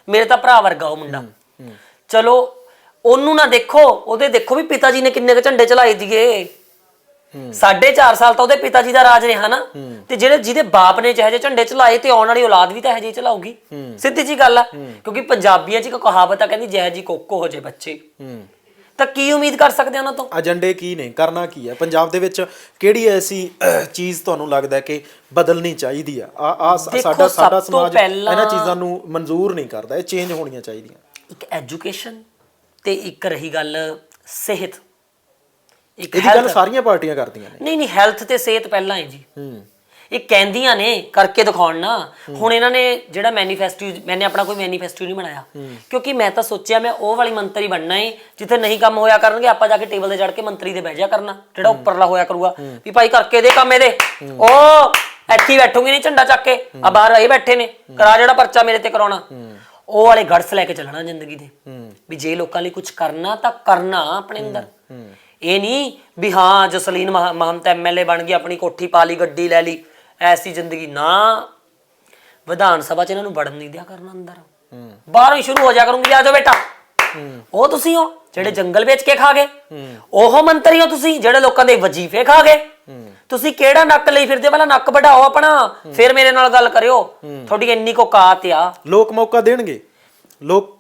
ਮੇਰੇ ਤਾਂ ਭਰਾ ਵਰਗਾ ਉਹ ਮੁੰਡਾ। ਚਲੋ ਉਹਨੂੰ ਨਾ ਦੇਖੋ, ਉਹਦੇ ਦੇਖੋ ਵੀ ਪਿਤਾ ਜੀ ਨੇ ਕਿੰਨੇ ਕੁ ਝੰਡੇ ਚਲਾਏ ਸੀਗੇ। 4.5 ਸਾਲ ਤਾਂ ਉਹਦੇ ਪਿਤਾ ਜੀ ਦਾ ਰਾਜ ਰਿਹਾ ਨਾ, ਤੇ ਜਿਹਦੇ ਬਾਪ ਨੇ ਜਿਹੇ ਜਿਹੇ ਝੰਡੇ ਚਲਾਏ ਤੇ ਆਉਣ ਵਾਲੀ ਔਲਾਦ ਵੀ ਤਾਂ ਇਹੋ ਜਿਹੀ ਚਲਾਊਗੀ। ਸਿੱਧੀ ਜੀ ਗੱਲ ਆ। ਕਿਉਂਕਿ ਪੰਜਾਬੀਆਂ 'ਚ ਇੱਕ ਕਹਾਵਤ ਆ, ਕਹਿੰਦੀ ਜਿਹੇ ਜੀ ਕੋਕੋ ਹੋ ਜੇ ਬੱਚੇ। ਤਾਂ ਕੀ ਉਮੀਦ ਕਰ ਸਕਦੇ ਉਹਨਾਂ ਤੋਂ? ਏਜੰਡੇ ਕੀ ਨੇ, ਕਰਨਾ ਕੀ ਹੈ ਪੰਜਾਬ ਦੇ ਵਿੱਚ? ਕਿਹੜੀ ਐਸੀ ਚੀਜ਼ ਤੁਹਾਨੂੰ ਲੱਗਦਾ ਕਿ ਬਦਲਣੀ ਚਾਹੀਦੀ ਆ? ਸਾਡਾ ਸਮਾਜ ਇਹਨਾਂ ਚੀਜ਼ਾਂ ਨੂੰ ਮਨਜ਼ੂਰ ਨਹੀਂ ਕਰਦਾ, ਇਹ ਚੇਂਜ ਹੋਣੀਆਂ ਚਾਹੀਦੀਆਂ। ਇੱਕ ਐਜੂਕੇਸ਼ਨ ਤੇ ਇੱਕ ਰਹੀ ਗੱਲ ਸਿਹਤ। ਇਹਦੀ ਗੱਲ ਸਾਰੀਆਂ ਪਾਰਟੀਆਂ ਕਰਦੀਆਂ ਨੇ। ਨਹੀਂ, ਹੈਲਥ ਤੇ ਸਿਹਤ ਪਹਿਲਾਂ ਹੈ ਜੀ। ਇਹ ਕਹਿੰਦੀਆਂ ਨੇ, ਕਰਕੇ ਦਿਖਾਉਣ ਨਾ। ਹੁਣ ਇਹਨਾਂ ਨੇ ਜਿਹੜਾ ਮੈਨੀਫੈਸਟੋ, ਮੈਨੇ ਆਪਣਾ ਕੋਈ ਮੈਨੀਫੈਸਟੋ ਨਹੀਂ ਬਣਾਇਆ, ਕਿਉਂਕਿ ਮੈਂ ਤਾਂ ਸੋਚਿਆ ਮੈਂ ਉਹ ਵਾਲੀ ਮੰਤਰੀ ਬਣਨਾ ਏ ਜਿੱਥੇ ਨਹੀਂ ਕੰਮ ਹੋਇਆ ਕਰਨਗੇ, ਆਪਾਂ ਜਾ ਕੇ ਟੇਬਲ ਤੇ ਚੜ ਕੇ ਮੰਤਰੀ ਦੇ ਬਹਿ ਜਾ ਕਰਨਾ, ਜਿਹੜਾ ਉੱਪਰਲਾ ਹੋਇਆ ਕਰੂਗਾ ਵੀ ਭਾਈ ਕਰਕੇ ਦੇ ਕੰਮ ਇਹਦੇ। ਉਹ ਇੱਥੇ ਬੈਠੂਗੇ ਨਹੀਂ ਝੰਡਾ ਚੱਕ ਕੇ, ਆ ਬਾਹਰ ਇਹ ਬੈਠੇ ਨੇ, ਕਰਾ ਜਿਹੜਾ ਪਰਚਾ ਮੇਰੇ ਤੇ ਕਰਾਉਣਾ। ਉਹ ਵਾਲੇ ਗੜਸ ਲੈ ਕੇ ਚੱਲਣਾ ਜ਼ਿੰਦਗੀ ਦੇ ਵੀ ਜੇ ਲੋਕਾਂ ਲਈ ਕੁਝ ਕਰਨਾ ਤਾਂ ਕਰਨਾ ਆਪਣੇ ਅੰਦਰ। ਇਹ ਨਹੀਂ ਵੀ ਹਾਂ ਜਸਲੀਨ ਮਹੰਤ MLA ਬਣ ਗਈ, ਆਪਣੀ ਕੋਠੀ ਪਾ ਲਈ, ਗੱਡੀ ਲੈ ਲਈ, ਐਸੀ ਜ਼ਿੰਦਗੀ ਨਾ। ਵਿਧਾਨ ਸਭਾ 'ਚ ਇਹਨਾਂ ਨੂੰ ਵੜਨ ਨਹੀਂ ਦਿਆ ਕਰਨਾ ਅੰਦਰ, ਬਾਹਰੋਂ ਹੀ ਸ਼ੁਰੂ ਹੋ ਜਾ ਕਰੂੰਗੀ, ਆ ਜਾਓ ਬੇਟਾ। ਉਹ ਤੁਸੀਂ ਹੋ ਜਿਹੜੇ ਜੰਗਲ ਵੇਚ ਕੇ ਖਾ ਗਏ, ਉਹ ਮੰਤਰੀ ਹੋ ਤੁਸੀਂ ਜਿਹੜੇ ਲੋਕਾਂ ਦੇ ਵਜੀਫੇ ਖਾ ਗਏ। ਤੁਸੀਂ ਕਿਹੜਾ ਨੱਕ ਲਈ ਫਿਰਦੇ? ਪਹਿਲਾਂ ਨੱਕ ਵਢਾਓ ਆਪਣਾ, ਫਿਰ ਮੇਰੇ ਨਾਲ ਗੱਲ ਕਰਿਓ। ਤੁਹਾਡੀ ਇੰਨੀ ਕੋ ਔਕਾਤ ਆ। ਲੋਕ ਮੌਕਾ ਦੇਣਗੇ। ਲੋਕ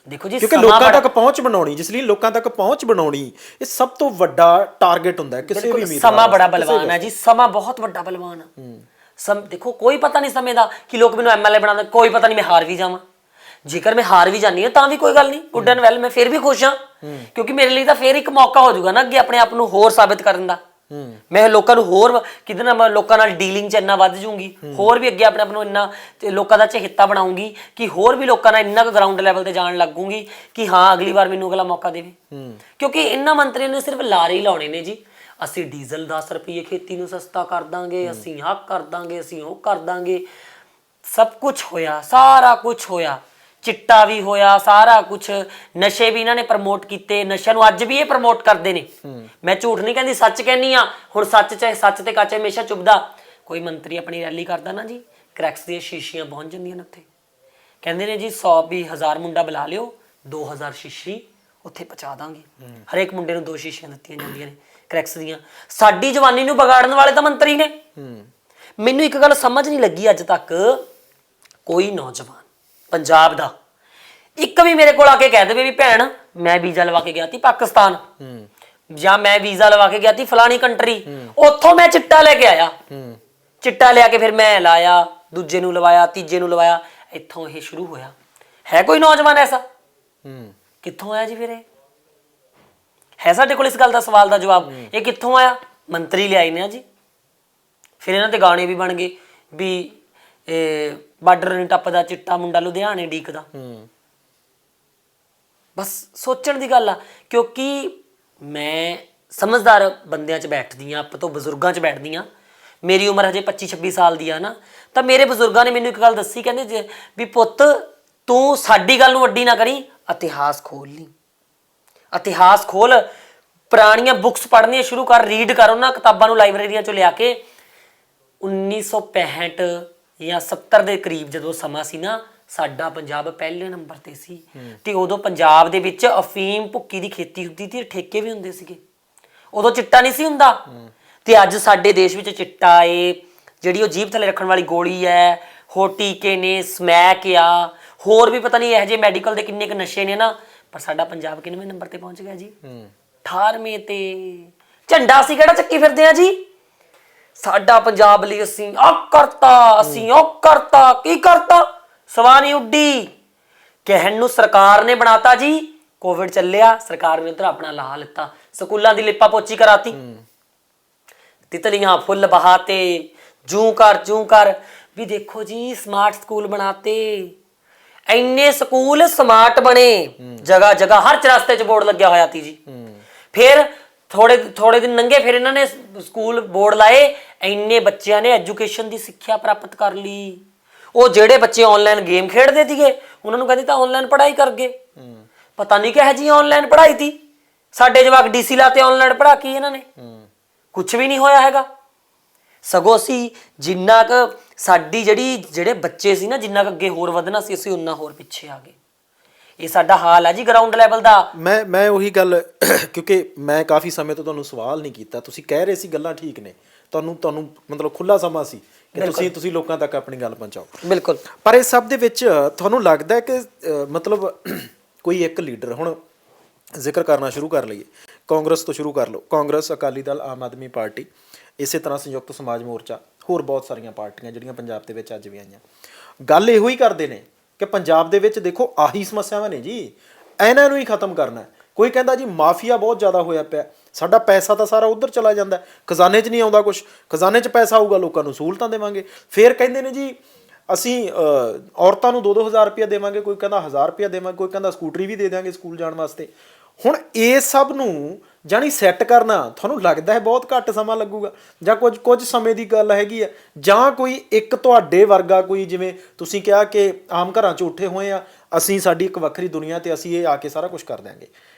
ਦੇਖੋ ਜੀ, ਕਿਉਂਕਿ ਲੋਕਾਂ ਤੱਕ ਪਹੁੰਚ ਬਣਾਉਣੀ, ਜਿਸ ਲਈ ਲੋਕਾਂ ਤੱਕ ਪਹੁੰਚ ਬਣਾਉਣੀ ਇਹ ਸਭ ਤੋਂ ਵੱਡਾ ਟਾਰਗੇਟ ਹੁੰਦਾ ਹੈ ਕਿਸੇ ਵੀ ਉਮੀਦਵਾਰ। ਸਮਾਂ ਬੜਾ ਬਲਵਾਨ ਹੈ ਜੀ, ਸਮਾਂ ਬਹੁਤ ਵੱਡਾ ਬਲਵਾਨ ਆ। ਦੇਖੋ ਕੋਈ ਪਤਾ ਨਹੀਂ ਸਮੇਂ ਦਾ ਕਿ ਲੋਕ ਮੈਨੂੰ MLA ਬਣਾ ਦੇ, ਕੋਈ ਪਤਾ ਨਹੀਂ ਮੈਂ ਹਾਰ ਵੀ ਜਾਵਾਂ। ਜੇਕਰ ਮੈਂ ਹਾਰ ਵੀ ਜਾਂਦੀ ਹਾਂ ਤਾਂ ਵੀ ਕੋਈ ਗੱਲ ਨਹੀਂ, ਗੁੱਡ ਐਂਡ ਵੈਲ, ਮੈਂ ਫਿਰ ਵੀ ਖੁਸ਼ ਹਾਂ, ਕਿਉਂਕਿ ਮੇਰੇ ਲਈ ਤਾਂ ਫਿਰ ਇੱਕ ਮੌਕਾ ਹੋ ਜਾਊਗਾ ਨਾ ਅੱਗੇ ਆਪਣੇ ਆਪ ਨੂੰ ਹੋਰ ਸਾਬਿਤ ਕਰਨ ਦਾ। ਮੈਂ ਲੋਕਾਂ ਨੂੰ ਹੋਰ ਕਿਤੇ ਨਾ ਲੋਕਾਂ ਨਾਲ ਡੀਲਿੰਗ 'ਚ ਇੰਨਾ ਵੱਧ ਜਾਊਂਗੀ, ਹੋਰ ਵੀ ਅੱਗੇ ਆਪਣੇ ਆਪ ਨੂੰ ਇੰਨਾ ਲੋਕਾਂ ਦਾ ਚਹੇਤਾ ਬਣਾਉਂਗੀ ਕਿ ਹੋਰ ਵੀ ਲੋਕਾਂ ਨਾਲ ਇੰਨਾ ਕੁ ਗਰਾਊਂਡ ਲੈਵਲ ਤੇ ਜਾਣ ਲੱਗੂਗੀ ਕਿ ਹਾਂ ਅਗਲੀ ਵਾਰ ਮੈਨੂੰ ਅਗਲਾ ਮੌਕਾ ਦੇਵੇ। ਕਿਉਂਕਿ ਇਹਨਾਂ ਮੰਤਰੀਆਂ ਨੇ ਸਿਰਫ ਲਾਰੇ ਹੀ ਲਾਉਣੇ ਨੇ ਜੀ, ਅਸੀਂ ਡੀਜ਼ਲ 10 ਰੁਪਏ ਖੇਤੀ ਨੂੰ ਸਸਤਾ ਕਰ ਦਾਂਗੇ, ਅਸੀਂ ਆਹ ਕਰ ਦਾਂਗੇ, ਅਸੀਂ ਉਹ ਕਰ ਦਾਂਗੇ। ਸਭ ਕੁਝ ਹੋਇਆ, ਸਾਰਾ ਕੁਝ ਹੋਇਆ, ਚਿੱਟਾ ਵੀ ਹੋਇਆ, ਸਾਰਾ ਕੁਝ। ਨਸ਼ੇ ਵੀ ਇਹਨਾਂ ਨੇ ਪ੍ਰਮੋਟ ਕੀਤੇ, ਨਸ਼ਿਆਂ ਨੂੰ ਅੱਜ ਵੀ ਇਹ ਪ੍ਰਮੋਟ ਕਰਦੇ ਨੇ। ਮੈਂ ਝੂਠ ਨਹੀਂ ਕਹਿੰਦੀ, ਸੱਚ ਕਹਿੰਦੀ ਆ। ਹੁਣ ਸੱਚ ਤੇ ਕੱਚ ਹਮੇਸ਼ਾ ਚੁੱਭਦਾ। ਕੋਈ ਮੰਤਰੀ ਆਪਣੀ ਰੈਲੀ ਕਰਦਾ ਨਾ ਜੀ, ਕਰੈਕਸ ਦੀਆਂ ਸ਼ੀਸ਼ੀਆਂ ਪਹੁੰਚ ਜਾਂਦੀਆਂ ਨੇ ਉੱਥੇ। ਕਹਿੰਦੇ ਨੇ ਜੀ 100-1000 ਮੁੰਡਾ ਬੁਲਾ ਲਿਓ, 2000 ਸ਼ੀਸ਼ੀ ਉੱਥੇ ਪਹੁੰਚਾ ਦਾਂਗੇ। ਹਰੇਕ ਮੁੰਡੇ ਨੂੰ 2 ਸ਼ੀਸ਼ੀਆਂ ਦਿੱਤੀਆਂ ਜਾਂਦੀਆਂ ਨੇ ਕਰੈਕਸ ਦੀਆਂ। ਸਾਡੀ ਜਵਾਨੀ ਨੂੰ ਵਿਗਾੜਨ ਵਾਲੇ ਤਾਂ ਮੰਤਰੀ ਨੇ। ਮੈਨੂੰ ਇੱਕ ਗੱਲ ਸਮਝ ਨਹੀਂ ਲੱਗੀ ਅੱਜ ਤੱਕ, ਕੋਈ ਨੌਜਵਾਨ ਪੰਜਾਬ ਦਾ ਇੱਕ ਵੀ ਮੇਰੇ ਕੋਲ ਆ ਕੇ ਕਹਿ ਦੇਵੇ ਵੀ ਭੈਣ ਮੈਂ ਵੀਜ਼ਾ ਲਵਾ ਕੇ ਗਿਆ ਸੀ ਪਾਕਿਸਤਾਨ, ਜਾਂ ਮੈਂ ਵੀਜ਼ਾ ਲਵਾ ਕੇ ਗਿਆ ਸੀ ਫਲਾਣੀ ਕੰਟਰੀ, ਉੱਥੋਂ ਮੈਂ ਚਿੱਟਾ ਲੈ ਕੇ ਆਇਆ, ਚਿੱਟਾ ਲਿਆ ਕੇ ਫਿਰ ਮੈਂ ਲਾਇਆ, ਦੂਜੇ ਨੂੰ ਲਵਾਇਆ, ਤੀਜੇ ਨੂੰ ਲਵਾਇਆ, ਇੱਥੋਂ ਇਹ ਸ਼ੁਰੂ ਹੋਇਆ। ਹੈ ਕੋਈ ਨੌਜਵਾਨ ਐਸਾ? ਕਿੱਥੋਂ ਆਇਆ ਜੀ ਫਿਰ? ਇਹ ਹੈ ਸਾਡੇ ਕੋਲ ਇਸ ਗੱਲ ਦਾ ਸਵਾਲ ਦਾ ਜਵਾਬ। ਇਹ ਕਿੱਥੋਂ ਆਇਆ? ਮੰਤਰੀ ਲਿਆਏ ਨੇ ਜੀ। ਫਿਰ ਇਹਨਾਂ ਤੇ ਗਾਣੇ ਵੀ ਬਣ ਗਏ ਵੀ ਬਾਰਡਰ ਨਹੀਂ ਟੱਪਦਾ ਚਿੱਟਾ ਮੁੰਡਾ ਲੁਧਿਆਣੇ ਡੀਕਦਾ। ਬਸ ਸੋਚਣ ਦੀ ਗੱਲ ਆ, ਕਿਉਂਕਿ ਮੈਂ ਸਮਝਦਾਰ ਬੰਦਿਆਂ 'ਚ ਬੈਠਦੀ ਹਾਂ, ਆਪ ਤੋਂ ਬਜ਼ੁਰਗਾਂ 'ਚ ਬੈਠਦੀ ਹਾਂ। ਮੇਰੀ ਉਮਰ ਹਜੇ 25-26 ਸਾਲ ਦੀ ਆ ਨਾ, ਤਾਂ ਮੇਰੇ ਬਜ਼ੁਰਗਾਂ ਨੇ ਮੈਨੂੰ ਇੱਕ ਗੱਲ ਦੱਸੀ, ਕਹਿੰਦੇ ਵੀ ਪੁੱਤ ਤੂੰ ਸਾਡੀ ਗੱਲ ਨੂੰ ਵੱਡੀ ਨਾ ਕਰੀ, ਇਤਿਹਾਸ ਖੋਲ ਲਈ, ਇਤਿਹਾਸ ਖੋਲ, ਪੁਰਾਣੀਆਂ ਬੁੱਕਸ ਪੜ੍ਹਨੀਆਂ ਸ਼ੁਰੂ ਕਰ, ਰੀਡ ਕਰ ਉਹਨਾਂ ਕਿਤਾਬਾਂ ਨੂੰ ਲਾਇਬ੍ਰੇਰੀਆਂ 'ਚੋਂ ਲਿਆ ਕੇ। 1965 ਜਾਂ 70 ਦੇ ਕਰੀਬ ਜਦੋਂ ਸਮਾਂ ਸੀ ਨਾ, ਸਾਡਾ ਪੰਜਾਬ ਪਹਿਲੇ ਨੰਬਰ ਤੇ ਸੀ, ਤੇ ਉਦੋਂ ਪੰਜਾਬ ਦੇ ਵਿੱਚ ਅਫੀਮ ਭੁੱਕੀ ਦੀ ਖੇਤੀ ਹੁੰਦੀ ਸੀ, ਠੇਕੇ ਵੀ ਹੁੰਦੇ ਸੀਗੇ। ਉਦੋਂ ਚਿੱਟਾ ਨਹੀਂ ਸੀ ਹੁੰਦਾ। ਤੇ ਅੱਜ ਸਾਡੇ ਦੇਸ਼ ਵਿੱਚ ਚਿੱਟਾ ਏ, ਜਿਹੜੀ ਉਹ ਜੀਭ ਥੱਲੇ ਰੱਖਣ ਵਾਲੀ ਗੋਲੀ ਹੈ, ਹੋਰ ਟੀਕੇ ਨੇ, ਸਮੈਕ ਆ, ਹੋਰ ਵੀ ਪਤਾ ਨਹੀਂ ਇਹੋ ਜਿਹੇ ਮੈਡੀਕਲ ਦੇ ਕਿੰਨੇ ਕੁ ਨਸ਼ੇ ਨੇ ਨਾ। ਪਰ ਸਾਡਾ ਪੰਜਾਬ ਕਿੰਨਵੇਂ ਨੰਬਰ ਤੇ ਪਹੁੰਚ ਗਿਆ ਜੀ? 18ਵੇਂ ਤੇ। ਝੰਡਾ ਅਸੀਂ ਕਿਹੜਾ ਚੱਕੀ ਫਿਰਦੇ ਆ ਜੀ? ਸਾਡਾ ਪੰਜਾਬ ਲਈ ਅਸੀਂ ਆਹ ਕਰਤਾ, ਅਸੀਂ ਉਹ ਕਰਤਾ, ਕੀ ਕਰਤਾ? ਸਵਾਹ ਨਹੀਂ ਉੱਡੀ। ਕਹਿਣ ਨੂੰ ਸਰਕਾਰ ਨੇ ਬਣਾਤਾ ਜੀ, ਕੋਵਿਡ ਚੱਲਿਆ, ਸਰਕਾਰ ਨੇ ਉਧਰ ਆਪਣਾ ਲਾ ਲਿੱਤਾ, ਸਕੂਲਾਂ ਦੀ ਲਿਪਾ ਪੋਚੀ ਕਰਾਤੀ, ਤਿਤਲੀਆਂ ਫੁੱਲ ਬਹਾਤੇ, ਜੂੰ ਕਰ ਵੀ ਦੇਖੋ ਜੀ ਸਮਾਰਟ ਸਕੂਲ ਬਣਾਤੇ। ਇੰਨੇ ਸਕੂਲ ਸਮਾਰਟ ਬਣੇ, ਜਗ੍ਹਾ ਜਗ੍ਹਾ ਹਰ ਚਰਸਤੇ 'ਚ ਬੋਰਡ ਲੱਗਿਆ ਹੋਇਆ ਸੀ ਜੀ। ਫਿਰ ਥੋੜੇ ਦਿਨ ਲੰਘੇ, ਫਿਰ ਇਹਨਾਂ ਨੇ ਸਕੂਲ ਬੋਰਡ ਲਾਏ, ਇੰਨੇ ਬੱਚਿਆਂ ਨੇ ਐਜੂਕੇਸ਼ਨ ਦੀ ਸਿੱਖਿਆ ਪ੍ਰਾਪਤ ਕਰ ਲਈ। ਉਹ ਜਿਹੜੇ ਬੱਚੇ ਆਨਲਾਈਨ ਗੇਮ ਖੇਡਦੇ ਸੀਗੇ ਉਹਨਾਂ ਨੂੰ ਕਹਿੰਦੇ ਤਾਂ ਆਨਲਾਈਨ ਪੜ੍ਹਾਈ ਕਰ ਗਏ। ਪਤਾ ਨਹੀਂ ਕਿਹੋ ਜਿਹੀ ਆਨਲਾਈਨ ਪੜ੍ਹਾਈ ਤੀ। ਸਾਡੇ ਜਵਾਕ ਡੀਸੀ ਲਾਤੇ, ਆਨਲਾਈਨ ਪੜ੍ਹਾ ਕੀ ਇਹਨਾਂ ਨੇ? ਕੁਝ ਵੀ ਨਹੀਂ ਹੋਇਆ ਹੈਗਾ। ਸਗੋਂ ਅਸੀਂ ਜਿੰਨਾ ਕੁ ਸਾਡੀ ਜਿਹੜੇ ਬੱਚੇ ਸੀ ਨਾ, ਜਿੰਨਾ ਕੁ ਅੱਗੇ ਹੋਰ ਵਧਣਾ ਸੀ, ਅਸੀਂ ਉਨਾ ਹੋਰ ਪਿੱਛੇ ਆ ਗਏ। ਇਹ ਸਾਡਾ ਹਾਲ ਹੈ ਜੀ ਗਰਾਊਂਡ ਲੈਵਲ ਦਾ। ਮੈਂ ਉਹੀ ਗੱਲ, ਕਿਉਂਕਿ ਮੈਂ ਕਾਫੀ ਸਮੇਂ ਤੋਂ ਤੁਹਾਨੂੰ ਸਵਾਲ ਨਹੀਂ ਕੀਤਾ, ਤੁਸੀਂ ਕਹਿ ਰਹੇ ਸੀ ਗੱਲਾਂ ਠੀਕ ਨੇ, ਤੁਹਾਨੂੰ ਮਤਲਬ ਖੁੱਲਾ ਸਮਾਂ ਸੀ ਕਿ ਤੁਸੀਂ ਲੋਕਾਂ ਤੱਕ ਆਪਣੀ ਗੱਲ ਪਹੁੰਚਾਓ। ਬਿਲਕੁਲ। ਪਰ ਇਸ ਸਭ ਦੇ ਵਿੱਚ ਤੁਹਾਨੂੰ ਲੱਗਦਾ ਹੈ ਕਿ ਮਤਲਬ ਕੋਈ ਇੱਕ ਲੀਡਰ, ਹੁਣ ਜ਼ਿਕਰ ਕਰਨਾ ਸ਼ੁਰੂ ਕਰ ਲਈਏ, ਕਾਂਗਰਸ ਤੋਂ ਸ਼ੁਰੂ ਕਰ ਲਓ, ਕਾਂਗਰਸ, ਅਕਾਲੀ ਦਲ, ਆਮ ਆਦਮੀ ਪਾਰਟੀ, ਇਸੇ ਤਰ੍ਹਾਂ ਸੰਯੁਕਤ ਸਮਾਜ ਮੋਰਚਾ, ਹੋਰ ਬਹੁਤ ਸਾਰੀਆਂ ਪਾਰਟੀਆਂ ਜਿਹੜੀਆਂ ਪੰਜਾਬ ਦੇ ਵਿੱਚ ਅੱਜ ਵੀ ਆਈਆਂ, ਗੱਲ ਇਹੋ ਹੀ ਕਰਦੇ ਨੇ ਕਿ ਪੰਜਾਬ ਦੇ ਵਿੱਚ ਦੇਖੋ ਆਹੀ ਸਮੱਸਿਆਵਾਂ ਨੇ ਜੀ, ਇਹਨਾਂ ਨੂੰ ਹੀ ਖਤਮ ਕਰਨਾ। ਕੋਈ ਕਹਿੰਦਾ ਜੀ ਮਾਫੀਆ ਬਹੁਤ ਜ਼ਿਆਦਾ ਹੋਇਆ ਪਿਆ, ਸਾਡਾ ਪੈਸਾ ਤਾਂ ਸਾਰਾ ਉੱਧਰ ਚਲਾ ਜਾਂਦਾ, ਖਜ਼ਾਨੇ 'ਚ ਨਹੀਂ ਆਉਂਦਾ ਕੁਛ, ਖਜ਼ਾਨੇ 'ਚ ਪੈਸਾ ਆਊਗਾ ਲੋਕਾਂ ਨੂੰ ਸਹੂਲਤਾਂ ਦੇਵਾਂਗੇ। ਫਿਰ ਕਹਿੰਦੇ ਨੇ ਜੀ ਅਸੀਂ ਔਰਤਾਂ ਨੂੰ 2-2 ਹਜ਼ਾਰ ਰੁਪਇਆ ਦੇਵਾਂਗੇ, ਕੋਈ ਕਹਿੰਦਾ 1000 ਰੁਪਇਆ ਦੇਵਾਂਗੇ, ਕੋਈ ਕਹਿੰਦਾ ਸਕੂਟਰੀ ਵੀ ਦੇ ਦਿਆਂਗੇ ਸਕੂਲ ਜਾਣ ਵਾਸਤੇ। ਹੁਣ ਇਹ ਸਭ ਨੂੰ ਜਾਣੀ ਸੈੱਟ ਕਰਨਾ ਤੁਹਾਨੂੰ ਲੱਗਦਾ ਹੈ ਬਹੁਤ ਘੱਟ ਸਮਾਂ ਲੱਗੂਗਾ, ਜਾਂ ਕੁਝ ਸਮੇਂ ਦੀ ਗੱਲ ਹੈਗੀ ਆ, ਜਾਂ ਕੋਈ ਇੱਕ ਤੁਹਾਡੇ ਵਰਗਾ ਕੋਈ, ਜਿਵੇਂ ਤੁਸੀਂ ਕਿਹਾ ਕਿ ਆਮ ਘਰਾਂ 'ਚ ਉੱਠੇ ਹੋਏ ਆ ਅਸੀਂ, ਸਾਡੀ ਇੱਕ ਵੱਖਰੀ ਦੁਨੀਆ ਤੇ ਅਸੀਂ ਇਹ ਆ ਕੇ ਸਾਰਾ ਕੁਝ ਕਰ ਦਿਆਂਗੇ,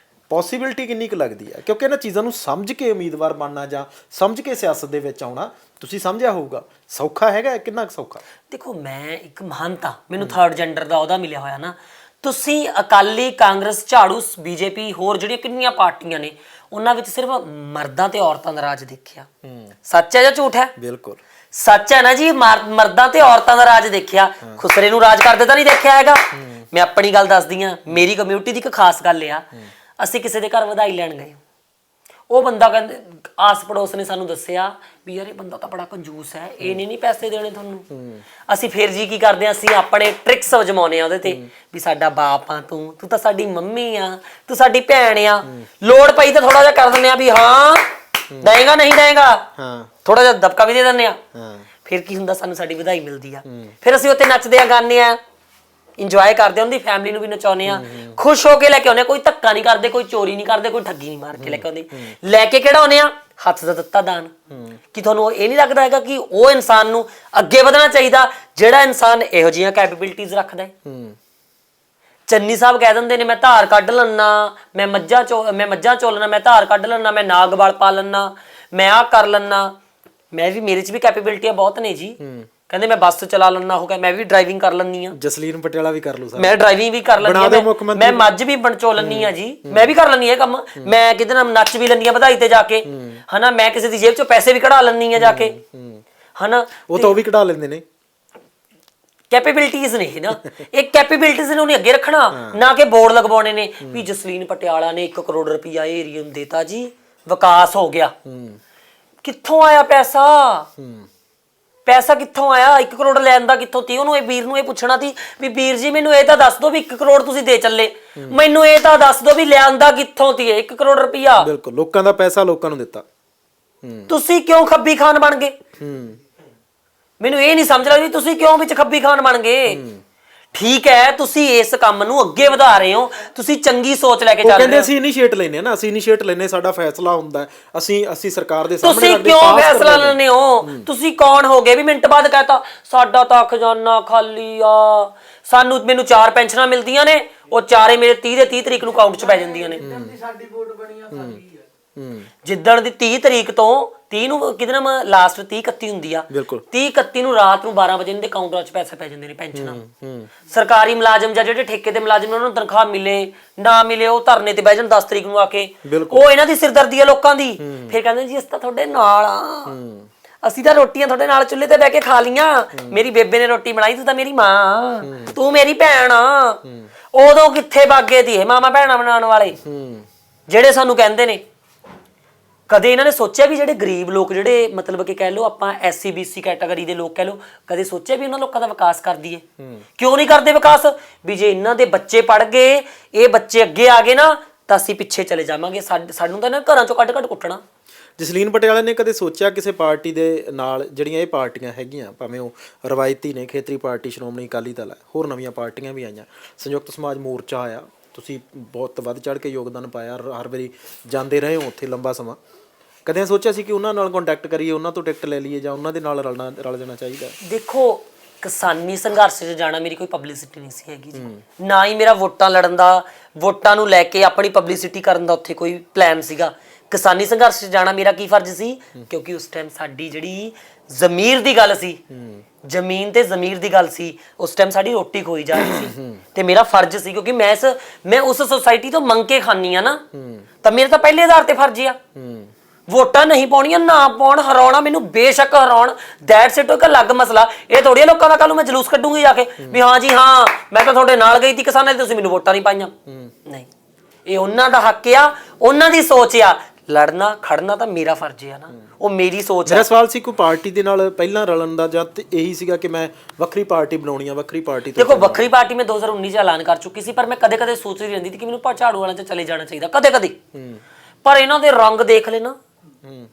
ਪੋਸੀਬਿਲਿਟੀ ਕਿੰਨੀ ਕੁ ਲੱਗਦੀ ਹੈ? ਕਿਉਂਕਿ ਇਹਨਾਂ ਚੀਜ਼ਾਂ ਨੂੰ ਸਮਝ ਕੇ ਉਮੀਦਵਾਰ ਬਣਨਾ ਜਾਂ ਸਮਝ ਕੇ ਸਿਆਸਤ ਦੇ ਵਿੱਚ ਆਉਣਾ, ਤੁਸੀਂ ਸਮਝਿਆ ਹੋਊਗਾ, ਸੌਖਾ ਹੈਗਾ? ਕਿੰਨਾ ਕੁ ਸੌਖਾ? ਦੇਖੋ ਮੈਂ ਇੱਕ ਮਹਾਨਤਾ, ਮੈਨੂੰ ਥਰਡ ਜੈਂਡਰ ਦਾ ਉਹਦਾ ਮਿਲਿਆ ਹੋਇਆ ਨਾ। ਤੁਸੀਂ ਅਕਾਲੀ, ਕਾਂਗਰਸ, ਝਾੜੂ, ਬੀਜੇਪੀ, ਹੋਰ ਜਿਹੜੀਆਂ ਕਿੰਨੀਆਂ ਪਾਰਟੀਆਂ ਨੇ, ਉਹਨਾਂ ਵਿੱਚ ਸਿਰਫ ਮਰਦਾਂ ਤੇ ਔਰਤਾਂ ਦਾ ਰਾਜ ਦੇਖਿਆ। ਸੱਚ ਹੈ ਜਾਂ ਝੂਠ ਹੈ? ਬਿਲਕੁਲ ਸੱਚ ਹੈ ਨਾ ਜੀ। ਮਰਦਾਂ ਤੇ ਔਰਤਾਂ ਦਾ ਰਾਜ ਦੇਖਿਆ, ਖੁਸਰੇ ਨੂੰ ਰਾਜ ਕਰਦੇ ਤਾਂ ਨਹੀਂ ਦੇਖਿਆ ਹੈਗਾ। ਮੈਂ ਆਪਣੀ ਗੱਲ ਦੱਸਦੀ ਹਾਂ, ਮੇਰੀ ਕਮਿਊਨਿਟੀ ਦੀ ਇੱਕ ਖਾਸ ਗੱਲ ਆ, ਅਸੀਂ ਕਿਸੇ ਦੇ ਘਰ ਵਧਾਈ ਲੈਣ ਗਏ, ਉਹ ਬੰਦਾ ਕਹਿੰਦੇ, ਆਸ ਪੜੋਸ ਨੇ ਸਾਨੂੰ ਦੱਸਿਆ ਵੀ ਯਾਰ ਇਹ ਬੰਦਾ ਤਾਂ ਬੜਾ ਕੰਜੂਸ ਹੈ, ਇਹਨੇ ਨਹੀਂ ਪੈਸੇ ਦੇਣੇ ਤੁਹਾਨੂੰ। ਅਸੀਂ ਫਿਰ ਜੀ ਕੀ ਕਰਦੇ ਹਾਂ, ਅਸੀਂ ਆਪਣੇ ਟ੍ਰਿਕਸ ਅਜਮਾਉਂਦੇ ਆ ਉਹਦੇ ਤੇ, ਵੀ ਸਾਡਾ ਬਾਪ ਆ ਤੂੰ ਤਾਂ ਸਾਡੀ ਮੰਮੀ ਆ, ਤੂੰ ਸਾਡੀ ਭੈਣ ਆ, ਲੋੜ ਪਈ ਤਾਂ ਥੋੜਾ ਜਿਹਾ ਕਰ ਦਿੰਦੇ ਆ ਵੀ ਹਾਂ ਦੇਗਾ ਨਹੀਂ ਦੇਗਾ, ਥੋੜਾ ਜਿਹਾ ਦਬਕਾ ਵੀ ਦੇ ਦਿੰਦੇ ਆ। ਫਿਰ ਕੀ ਹੁੰਦਾ, ਸਾਨੂੰ ਸਾਡੀ ਵਧਾਈ ਮਿਲਦੀ ਆ, ਫਿਰ ਅਸੀਂ ਉੱਥੇ ਨੱਚਦੇ ਆ, ਗਾਉਂਦੇ ਆ, ਇੰਜੋਏ ਕਰਦੇ, ਉਹਦੀ ਫੈਮਿਲੀ ਨੂੰ ਵੀ ਨਚਾਉਂਦੇ ਆ, ਖੁਸ਼ ਹੋ ਕੇ ਲੈ ਕੇ ਆਉਂਦੇ ਆ। ਕੋਈ ਧੱਕਾ ਨਹੀਂ ਕਰਦੇ, ਕੋਈ ਚੋਰੀ ਨਹੀਂ ਕਰਦੇ, ਕੋਈ ਠੱਗੀ ਨਹੀਂ ਮਾਰ ਕੇ ਲੈ ਕੇ ਆਉਂਦੇ। ਲੈ ਕੇ ਕਿਹੜਾ ਆਉਂਦੇ ਆ? ਹੱਥ ਦਾ ਦਿੱਤਾ ਦਾਨ। ਕਿ ਤੁਹਾਨੂੰ ਇਹ ਨਹੀਂ ਲੱਗਦਾ ਹੈਗਾ ਕਿ ਉਹ ਇਨਸਾਨ ਨੂੰ ਅੱਗੇ ਵਧਣਾ ਚਾਹੀਦਾ ਜਿਹੜਾ ਇਨਸਾਨ ਇਹੋ ਜਿਹੀਆਂ ਕੈਪੇਬਿਲਿਟੀਜ਼ ਰੱਖਦਾ ਹੈ? ਚੰਨੀ ਸਾਹਿਬ ਕਹਿ ਦਿੰਦੇ ਨੇ ਮੈਂ ਧਾਰ ਕੱਢ ਲੈਣਾ, ਮੈਂ ਮੱਝਾਂ ਚੋਲਣਾ, ਮੈਂ ਧਾਰ ਕੱਢ ਲੈਣਾ, ਮੈਂ ਨਾਗ ਵਾਲ ਪਾ ਲੈਣਾ, ਮੈਂ ਆਹ ਕਰ ਲੈਣਾ। ਮੈਂ ਵੀ, ਮੇਰੇ 'ਚ ਵੀ ਕੈਪੇਬਿਲਿਟੀਆਂ ਬਹੁਤ ਨੇ ਜੀ। ਕਹਿੰਦੇ ਮੈਂ ਬੱਸ ਚਲਾ ਲੈਣਾ, ਹੋ ਗਿਆ, ਮੈਂ ਵੀ ਡਰਾਈਵਿੰਗ ਕਰ ਲੈਂਦੀ ਆ। ਜਸਲੀਨ ਪਟਿਆਲਾ ਵੀ ਕਰ ਲੂ ਸਰ, ਮੈਂ ਡਰਾਈਵਿੰਗ ਵੀ ਕਰ ਲੈਂਦੀ ਆ, ਮੈਂ ਮੱਝ ਵੀ ਚੋ ਲੈਂਦੀ ਆ ਜੀ, ਮੈਂ ਵੀ ਕਰ ਲੈਂਦੀ ਇਹ ਕੰਮ। ਮੈਂ ਕਿਤੇ ਨਾਲ ਨੱਚ ਵੀ ਲੈਂਦੀ ਆ ਵਧਾਈ ਤੇ ਜਾ ਕੇ, ਹਨਾ। ਮੈਂ ਕਿਸੇ ਦੀ ਜੇਬ 'ਚੋਂ ਪੈਸੇ ਵੀ ਕਢਾ ਲੈਂਦੀ ਆ ਜਾ ਕੇ, ਹਨਾ। ਉਹ ਤਾਂ ਉਹ ਵੀ ਕਢਾ ਲੈਂਦੇ ਨੇ, ਕੈਪੇਬਿਲਿਟੀਜ਼ ਨੇ ਨਾ, ਇਹ ਕੈਪੇਬਿਲਿਟੀਜ਼ ਨੂੰ ਨਹੀਂ ਅੱਗੇ ਰੱਖਣਾ, ਨਾ ਕਿ ਬੋਰਡ ਲਗਵਾਉਣੇ ਨੇ ਵੀ ਜਸਲੀਨ ਪਟਿਆਲਾ ਨੇ 1 ਕਰੋੜ ਰੁਪਇਆ ਏਰੀਆ ਨੂੰ ਦੇਤਾ ਜੀ, ਵਿਕਾਸ ਹੋ ਗਿਆ। ਕਿੱਥੋਂ ਆਇਆ ਪੈਸਾ? ਪੈਸਾ ਕਿੱਥੋਂ ਆਇਆ? 1 ਕਰੋੜ ਲੈਣ ਦਾ ਕਿੱਥੋਂ ਤੀ? ਉਹਨੂੰ, ਇਹ ਵੀਰ ਨੂੰ ਇਹ ਪੁੱਛਣਾ ਸੀ ਵੀ ਵੀਰ ਜੀ ਮੈਨੂੰ ਇਹ ਤਾਂ ਦੱਸ ਦਿਓ ਵੀ 1 ਕਰੋੜ ਤੁਸੀਂ ਦੇ ਚੱਲੇ, ਮੈਨੂੰ ਇਹ ਤਾਂ ਦੱਸ ਦਿਓ ਵੀ ਲਿਆਂਦਾ ਕਿੱਥੋਂ ਤੀ 1 ਕਰੋੜ ਰੁਪਇਆ? ਬਿਲਕੁਲ, ਲੋਕਾਂ ਦਾ ਪੈਸਾ ਲੋਕਾਂ ਨੂੰ ਦਿੱਤਾ। ਤੁਸੀਂ ਕਿਉਂ ਖੱਬੀ ਖਾਨ ਬਣ ਗਏ? ਮੈਨੂੰ ਇਹ ਨਹੀਂ ਸਮਝ ਲੱਗਦੀ ਤੁਸੀਂ ਕਿਉਂ ਵਿੱਚ ਖੱਬੀ ਖਾਨ ਬਣ ਗਏ। ਠੀਕ ਹੈ, ਤੁਸੀਂ ਇਸ ਕੰਮ ਨੂੰ ਅੱਗੇ ਵਧਾ ਰਹੇ ਹੋ, ਤੁਸੀਂ ਚੰਗੀ ਸੋਚ ਲੈ ਕੇ ਚੱਲ ਰਹੇ ਹੋ। ਕਹਿੰਦੇ ਅਸੀਂ ਇਨੀਸ਼ੀਏਟ ਲੈਨੇ ਆ ਨਾ, ਅਸੀਂ ਇਨੀਸ਼ੀਏਟ ਲੈਨੇ, ਸਾਡਾ ਫੈਸਲਾ ਹੁੰਦਾ, ਅਸੀਂ ਸਰਕਾਰ ਦੇ ਸਾਹਮਣੇ ਤੁਸੀਂ ਕਿਉਂ ਫੈਸਲਾ ਲੈਣੇ ਹੋ? ਤੁਸੀਂ ਕੌਣ ਹੋ ਗਏ ਵੀ ਮਿੰਟ ਬਾਅਦ ਕਹਤਾ ਸਾਡਾ ਤਾਂ ਖਜ਼ਾਨਾ ਖਾਲੀ ਆ, ਮੈਨੂੰ 4 ਪੈਨਸ਼ਨਾਂ ਮਿਲਦੀਆਂ ਨੇ, ਉਹ ਚਾਰੇ ਮੇਰੇ 30 ਦੇ 30 ਤਰੀਕ ਨੂੰ ਅਕਾਊਂਟ 'ਚ ਪੈ ਜਾਂਦੀਆਂ ਨੇ। ਜਿੱਦਣ ਦੀ 30 ਤਰੀਕ ਤੋਂ 30 ਨੂੰ ਕਿਹਦੇ ਨਾਲ ਲਾਸਟ 30 31 ਹੁੰਦੀ ਆ, ਬਿਲਕੁਲ 30 31 ਨੂੰ ਰਾਤ ਨੂੰ 12 ਵਜੇ ਦੇ ਅਕਾਊਂਟਾਂ 'ਚ ਪੈਸੇ ਪੈ ਜਾਂਦੇ ਨੇ ਪੈਨਸ਼ਨਾਂ। ਸਰਕਾਰੀ ਮੁਲਾਜ਼ਮ ਜਾਂ ਜਿਹੜੇ ਠੇਕੇ ਦੇ ਮੁਲਾਜ਼ਮ ਨੇ ਉਹਨਾਂ ਨੂੰ ਤਨਖਾਹ ਮਿਲੇ ਨਾ ਮਿਲੇ ਉਹ ਧਰਨੇ ਤੇ ਬਹਿ ਜਾਣ 10 ਤਰੀਕ ਨੂੰ ਆ ਕੇ, ਉਹ ਇਹਨਾਂ ਦੀ ਸਿਰਦਰਦੀ ਆ ਲੋਕਾਂ ਦੀ। ਫਿਰ ਕਹਿੰਦੇ ਜੀ ਅਸੀਂ ਤਾਂ ਤੁਹਾਡੇ ਨਾਲ ਆ, ਅਸੀਂ ਤਾਂ ਰੋਟੀਆਂ ਤੁਹਾਡੇ ਨਾਲ ਚੁੱਲ੍ਹੇ ਤੇ ਬਹਿ ਕੇ ਖਾ ਲੀਆਂ, ਮੇਰੀ ਬੇਬੇ ਨੇ ਰੋਟੀ ਬਣਾਈ, ਤੂੰ ਤਾਂ ਮੇਰੀ ਮਾਂ, ਤੂੰ ਮੇਰੀ ਭੈਣ ਆ। ਉਦੋਂ ਕਿੱਥੇ ਬਾਗੇ ਦੀ ਇਹ ਮਾਮਾ ਭੈਣਾਂ ਬਣਾਉਣ ਵਾਲੇ ਜਿਹੜੇ ਸਾਨੂੰ ਕਹਿੰਦੇ ਨੇ। ਕਦੇ ਇਹਨਾਂ ਨੇ ਸੋਚਿਆ ਵੀ ਜਿਹੜੇ ਗਰੀਬ ਲੋਕ, ਜਿਹੜੇ ਮਤਲਬ ਕਿ ਕਹਿ ਲਓ ਆਪਾਂ SC BC ਕੈਟਾਗਰੀ ਦੇ ਲੋਕ ਕਹਿ ਲਓ, ਕਦੇ ਸੋਚਿਆ ਵੀ ਉਹਨਾਂ ਲੋਕਾਂ ਦਾ ਵਿਕਾਸ ਕਰ ਦਈਏ? ਕਿਉਂ ਨਹੀਂ ਕਰਦੇ ਵਿਕਾਸ? ਵੀ ਜੇ ਇਹਨਾਂ ਦੇ ਬੱਚੇ ਪੜ ਗਏ, ਇਹ ਬੱਚੇ ਅੱਗੇ ਆ ਗਏ ਨਾ, ਤਾਂ ਅਸੀਂ ਪਿੱਛੇ ਚਲੇ ਜਾਵਾਂਗੇ, ਸਾਨੂੰ ਤਾਂ ਨਾ ਘਰਾਂ ਚੋਂ ਕੱਢ ਕੁੱਟਣਾ। ਜਸਲੀਨ ਪਟਿਆਲਾ ਨੇ ਕਦੇ ਸੋਚਿਆ ਕਿਸੇ ਪਾਰਟੀ ਦੇ ਨਾਲ, ਜਿਹੜੀਆਂ ਇਹ ਪਾਰਟੀਆਂ ਹੈਗੀਆਂ ਭਾਵੇਂ ਉਹ ਰਵਾਇਤੀ ਨੇ, ਖੇਤਰੀ ਪਾਰਟੀ ਸ਼੍ਰੋਮਣੀ ਅਕਾਲੀ ਦਲ ਹੈ, ਹੋਰ ਨਵੀਆਂ ਪਾਰਟੀਆਂ ਵੀ ਆਈਆਂ, ਸੰਯੁਕਤ ਸਮਾਜ ਮੋਰਚਾ ਆਇਆ, ਤੁਸੀਂ ਬਹੁਤ ਵੱਧ ਚੜ੍ਹ ਕੇ ਯੋਗਦਾਨ ਪਾਇਆ, ਹਰ ਵਾਰੀ ਜਾਂਦੇ ਰਹੇ ਹੋ ਉੱਥੇ ਲੰਬਾ ਸਮਾਂ, ਕਦੇ ਸੋਚਿਆ ਸੀ ਕਿ ਉਹਨਾਂ ਨਾਲ ਕੰਟੈਕਟ ਕਰੀਏ, ਉਹਨਾਂ ਤੋਂ ਟਿਕਟ ਲੈ ਲਈਏ ਜਾਂ ਉਹਨਾਂ ਦੇ ਨਾਲ ਰਲ ਜਾਣਾ ਚਾਹੀਦਾ? ਦੇਖੋ, ਕਿਸਾਨੀ ਸੰਘਰਸ਼ 'ਚ ਜਾਣਾ ਮੇਰੀ ਕੋਈ ਪਬਲਿਸਿਟੀ ਨਹੀਂ ਸੀ ਹੈਗੀ ਜੀ, ਨਾ ਹੀ ਮੇਰਾ ਵੋਟਾਂ ਲੜਨ ਦਾ, ਵੋਟਾਂ ਨੂੰ ਲੈ ਕੇ ਆਪਣੀ ਪਬਲਿਸਿਟੀ ਕਰਨ ਦਾ ਉੱਥੇ ਕੋਈ ਪਲਾਨ ਸੀਗਾ। ਕਿਸਾਨੀ ਸੰਘਰਸ਼ 'ਚ ਜਾਣਾ ਮੇਰਾ ਕੀ ਫਰਜ਼ ਸੀ? ਕਿਉਂਕਿ ਉਸ ਟਾਈਮ ਸਾਡੀ ਜਿਹੜੀ ਜ਼ਮੀਰ ਦੀ ਗੱਲ ਸੀ, ਜ਼ਮੀਨ ਤੇ ਜ਼ਮੀਰ ਦੀ ਗੱਲ ਸੀ, ਉਸ ਟਾਈਮ ਸਾਡੀ ਰੋਟੀ ਖੋਈ ਜਾ ਰਹੀ ਸੀ ਤੇ ਮੇਰਾ ਫਰਜ਼ ਸੀ, ਕਿਉਂਕਿ ਮੈਂ ਉਸ ਸੁਸਾਇਟੀ ਤੋਂ ਮੰਗ ਕੇ ਖਾਨੀ ਆ ਨਾ, ਤਾਂ ਮੇਰੇ ਤਾਂ ਪਹਿਲੇ ਆਧਾਰ ਤੇ ਫਰਜ਼ ਆ। ਵੋਟਾਂ ਨਹੀਂ ਪਾਉਣੀਆਂ, ਨਾ ਪਾਉਣ, ਹਰਾਉਣਾ ਮੈਨੂੰ ਬੇਸ਼ੱਕ ਹਰਾਉਣ, ਦੈਟਸ ਇਟ, ਇੱਕ ਅਲੱਗ ਮਸਲਾ। ਇਹ ਥੋੜੀ ਲੋਕਾਂ ਦਾ ਕੱਲ ਨੂੰ ਮੈਂ ਜਲੂਸ ਕੱਢੂੰਗੀ ਜਾ ਕੇ ਵੀ ਹਾਂ ਜੀ ਹਾਂ ਮੈਂ ਤਾਂ ਤੁਹਾਡੇ ਨਾਲ ਗਈ ਸੀ ਕਿਸਾਨਾਂ ਦੀ, ਤੁਸੀਂ ਮੈਨੂੰ ਵੋਟਾਂ ਨਹੀਂ ਪਾਈਆਂ। ਨਹੀਂ, ਇਹ ਉਹਨਾਂ ਦਾ ਹੱਕ ਆ, ਉਹਨਾਂ ਦੀ ਸੋਚ ਆ। ਲੜਨਾ ਖੜਨਾ ਤਾਂ ਮੇਰਾ ਫਰਜ਼ ਆ ਨਾ, ਉਹ ਮੇਰੀ ਸੋਚ ਆ। ਮੇਰਾ ਸਵਾਲ ਸੀ ਕੋਈ ਪਾਰਟੀ ਦੇ ਨਾਲ ਪਹਿਲਾਂ ਰਲਣ ਦਾ, ਜਾਂ ਇਹੀ ਸੀਗਾ ਕਿ ਮੈਂ ਵੱਖਰੀ ਪਾਰਟੀ ਬਣਾਉਣੀ ਆ, ਵੱਖਰੀ ਪਾਰਟੀ ਤੋਂ? ਦੇਖੋ, ਵੱਖਰੀ ਪਾਰਟੀ ਮੈਂ 2019 ਚ ਐਲਾਨ ਕਰ ਚੁੱਕੀ ਸੀ, ਪਰ ਮੈਂ ਕਦੇ ਕਦੇ ਸੋਚਦੀ ਰਹਿੰਦੀ ਸੀ ਕਿ ਮੈਨੂੰ ਝਾੜੂ ਵਾਲਿਆਂ 'ਚ ਚਲੇ ਜਾਣਾ ਚਾਹੀਦਾ ਕਦੇ ਕਦੇ। ਪਰ ਇਹਨਾਂ ਦੇ ਰੰਗ ਦੇਖ ਲੈ ਨਾ,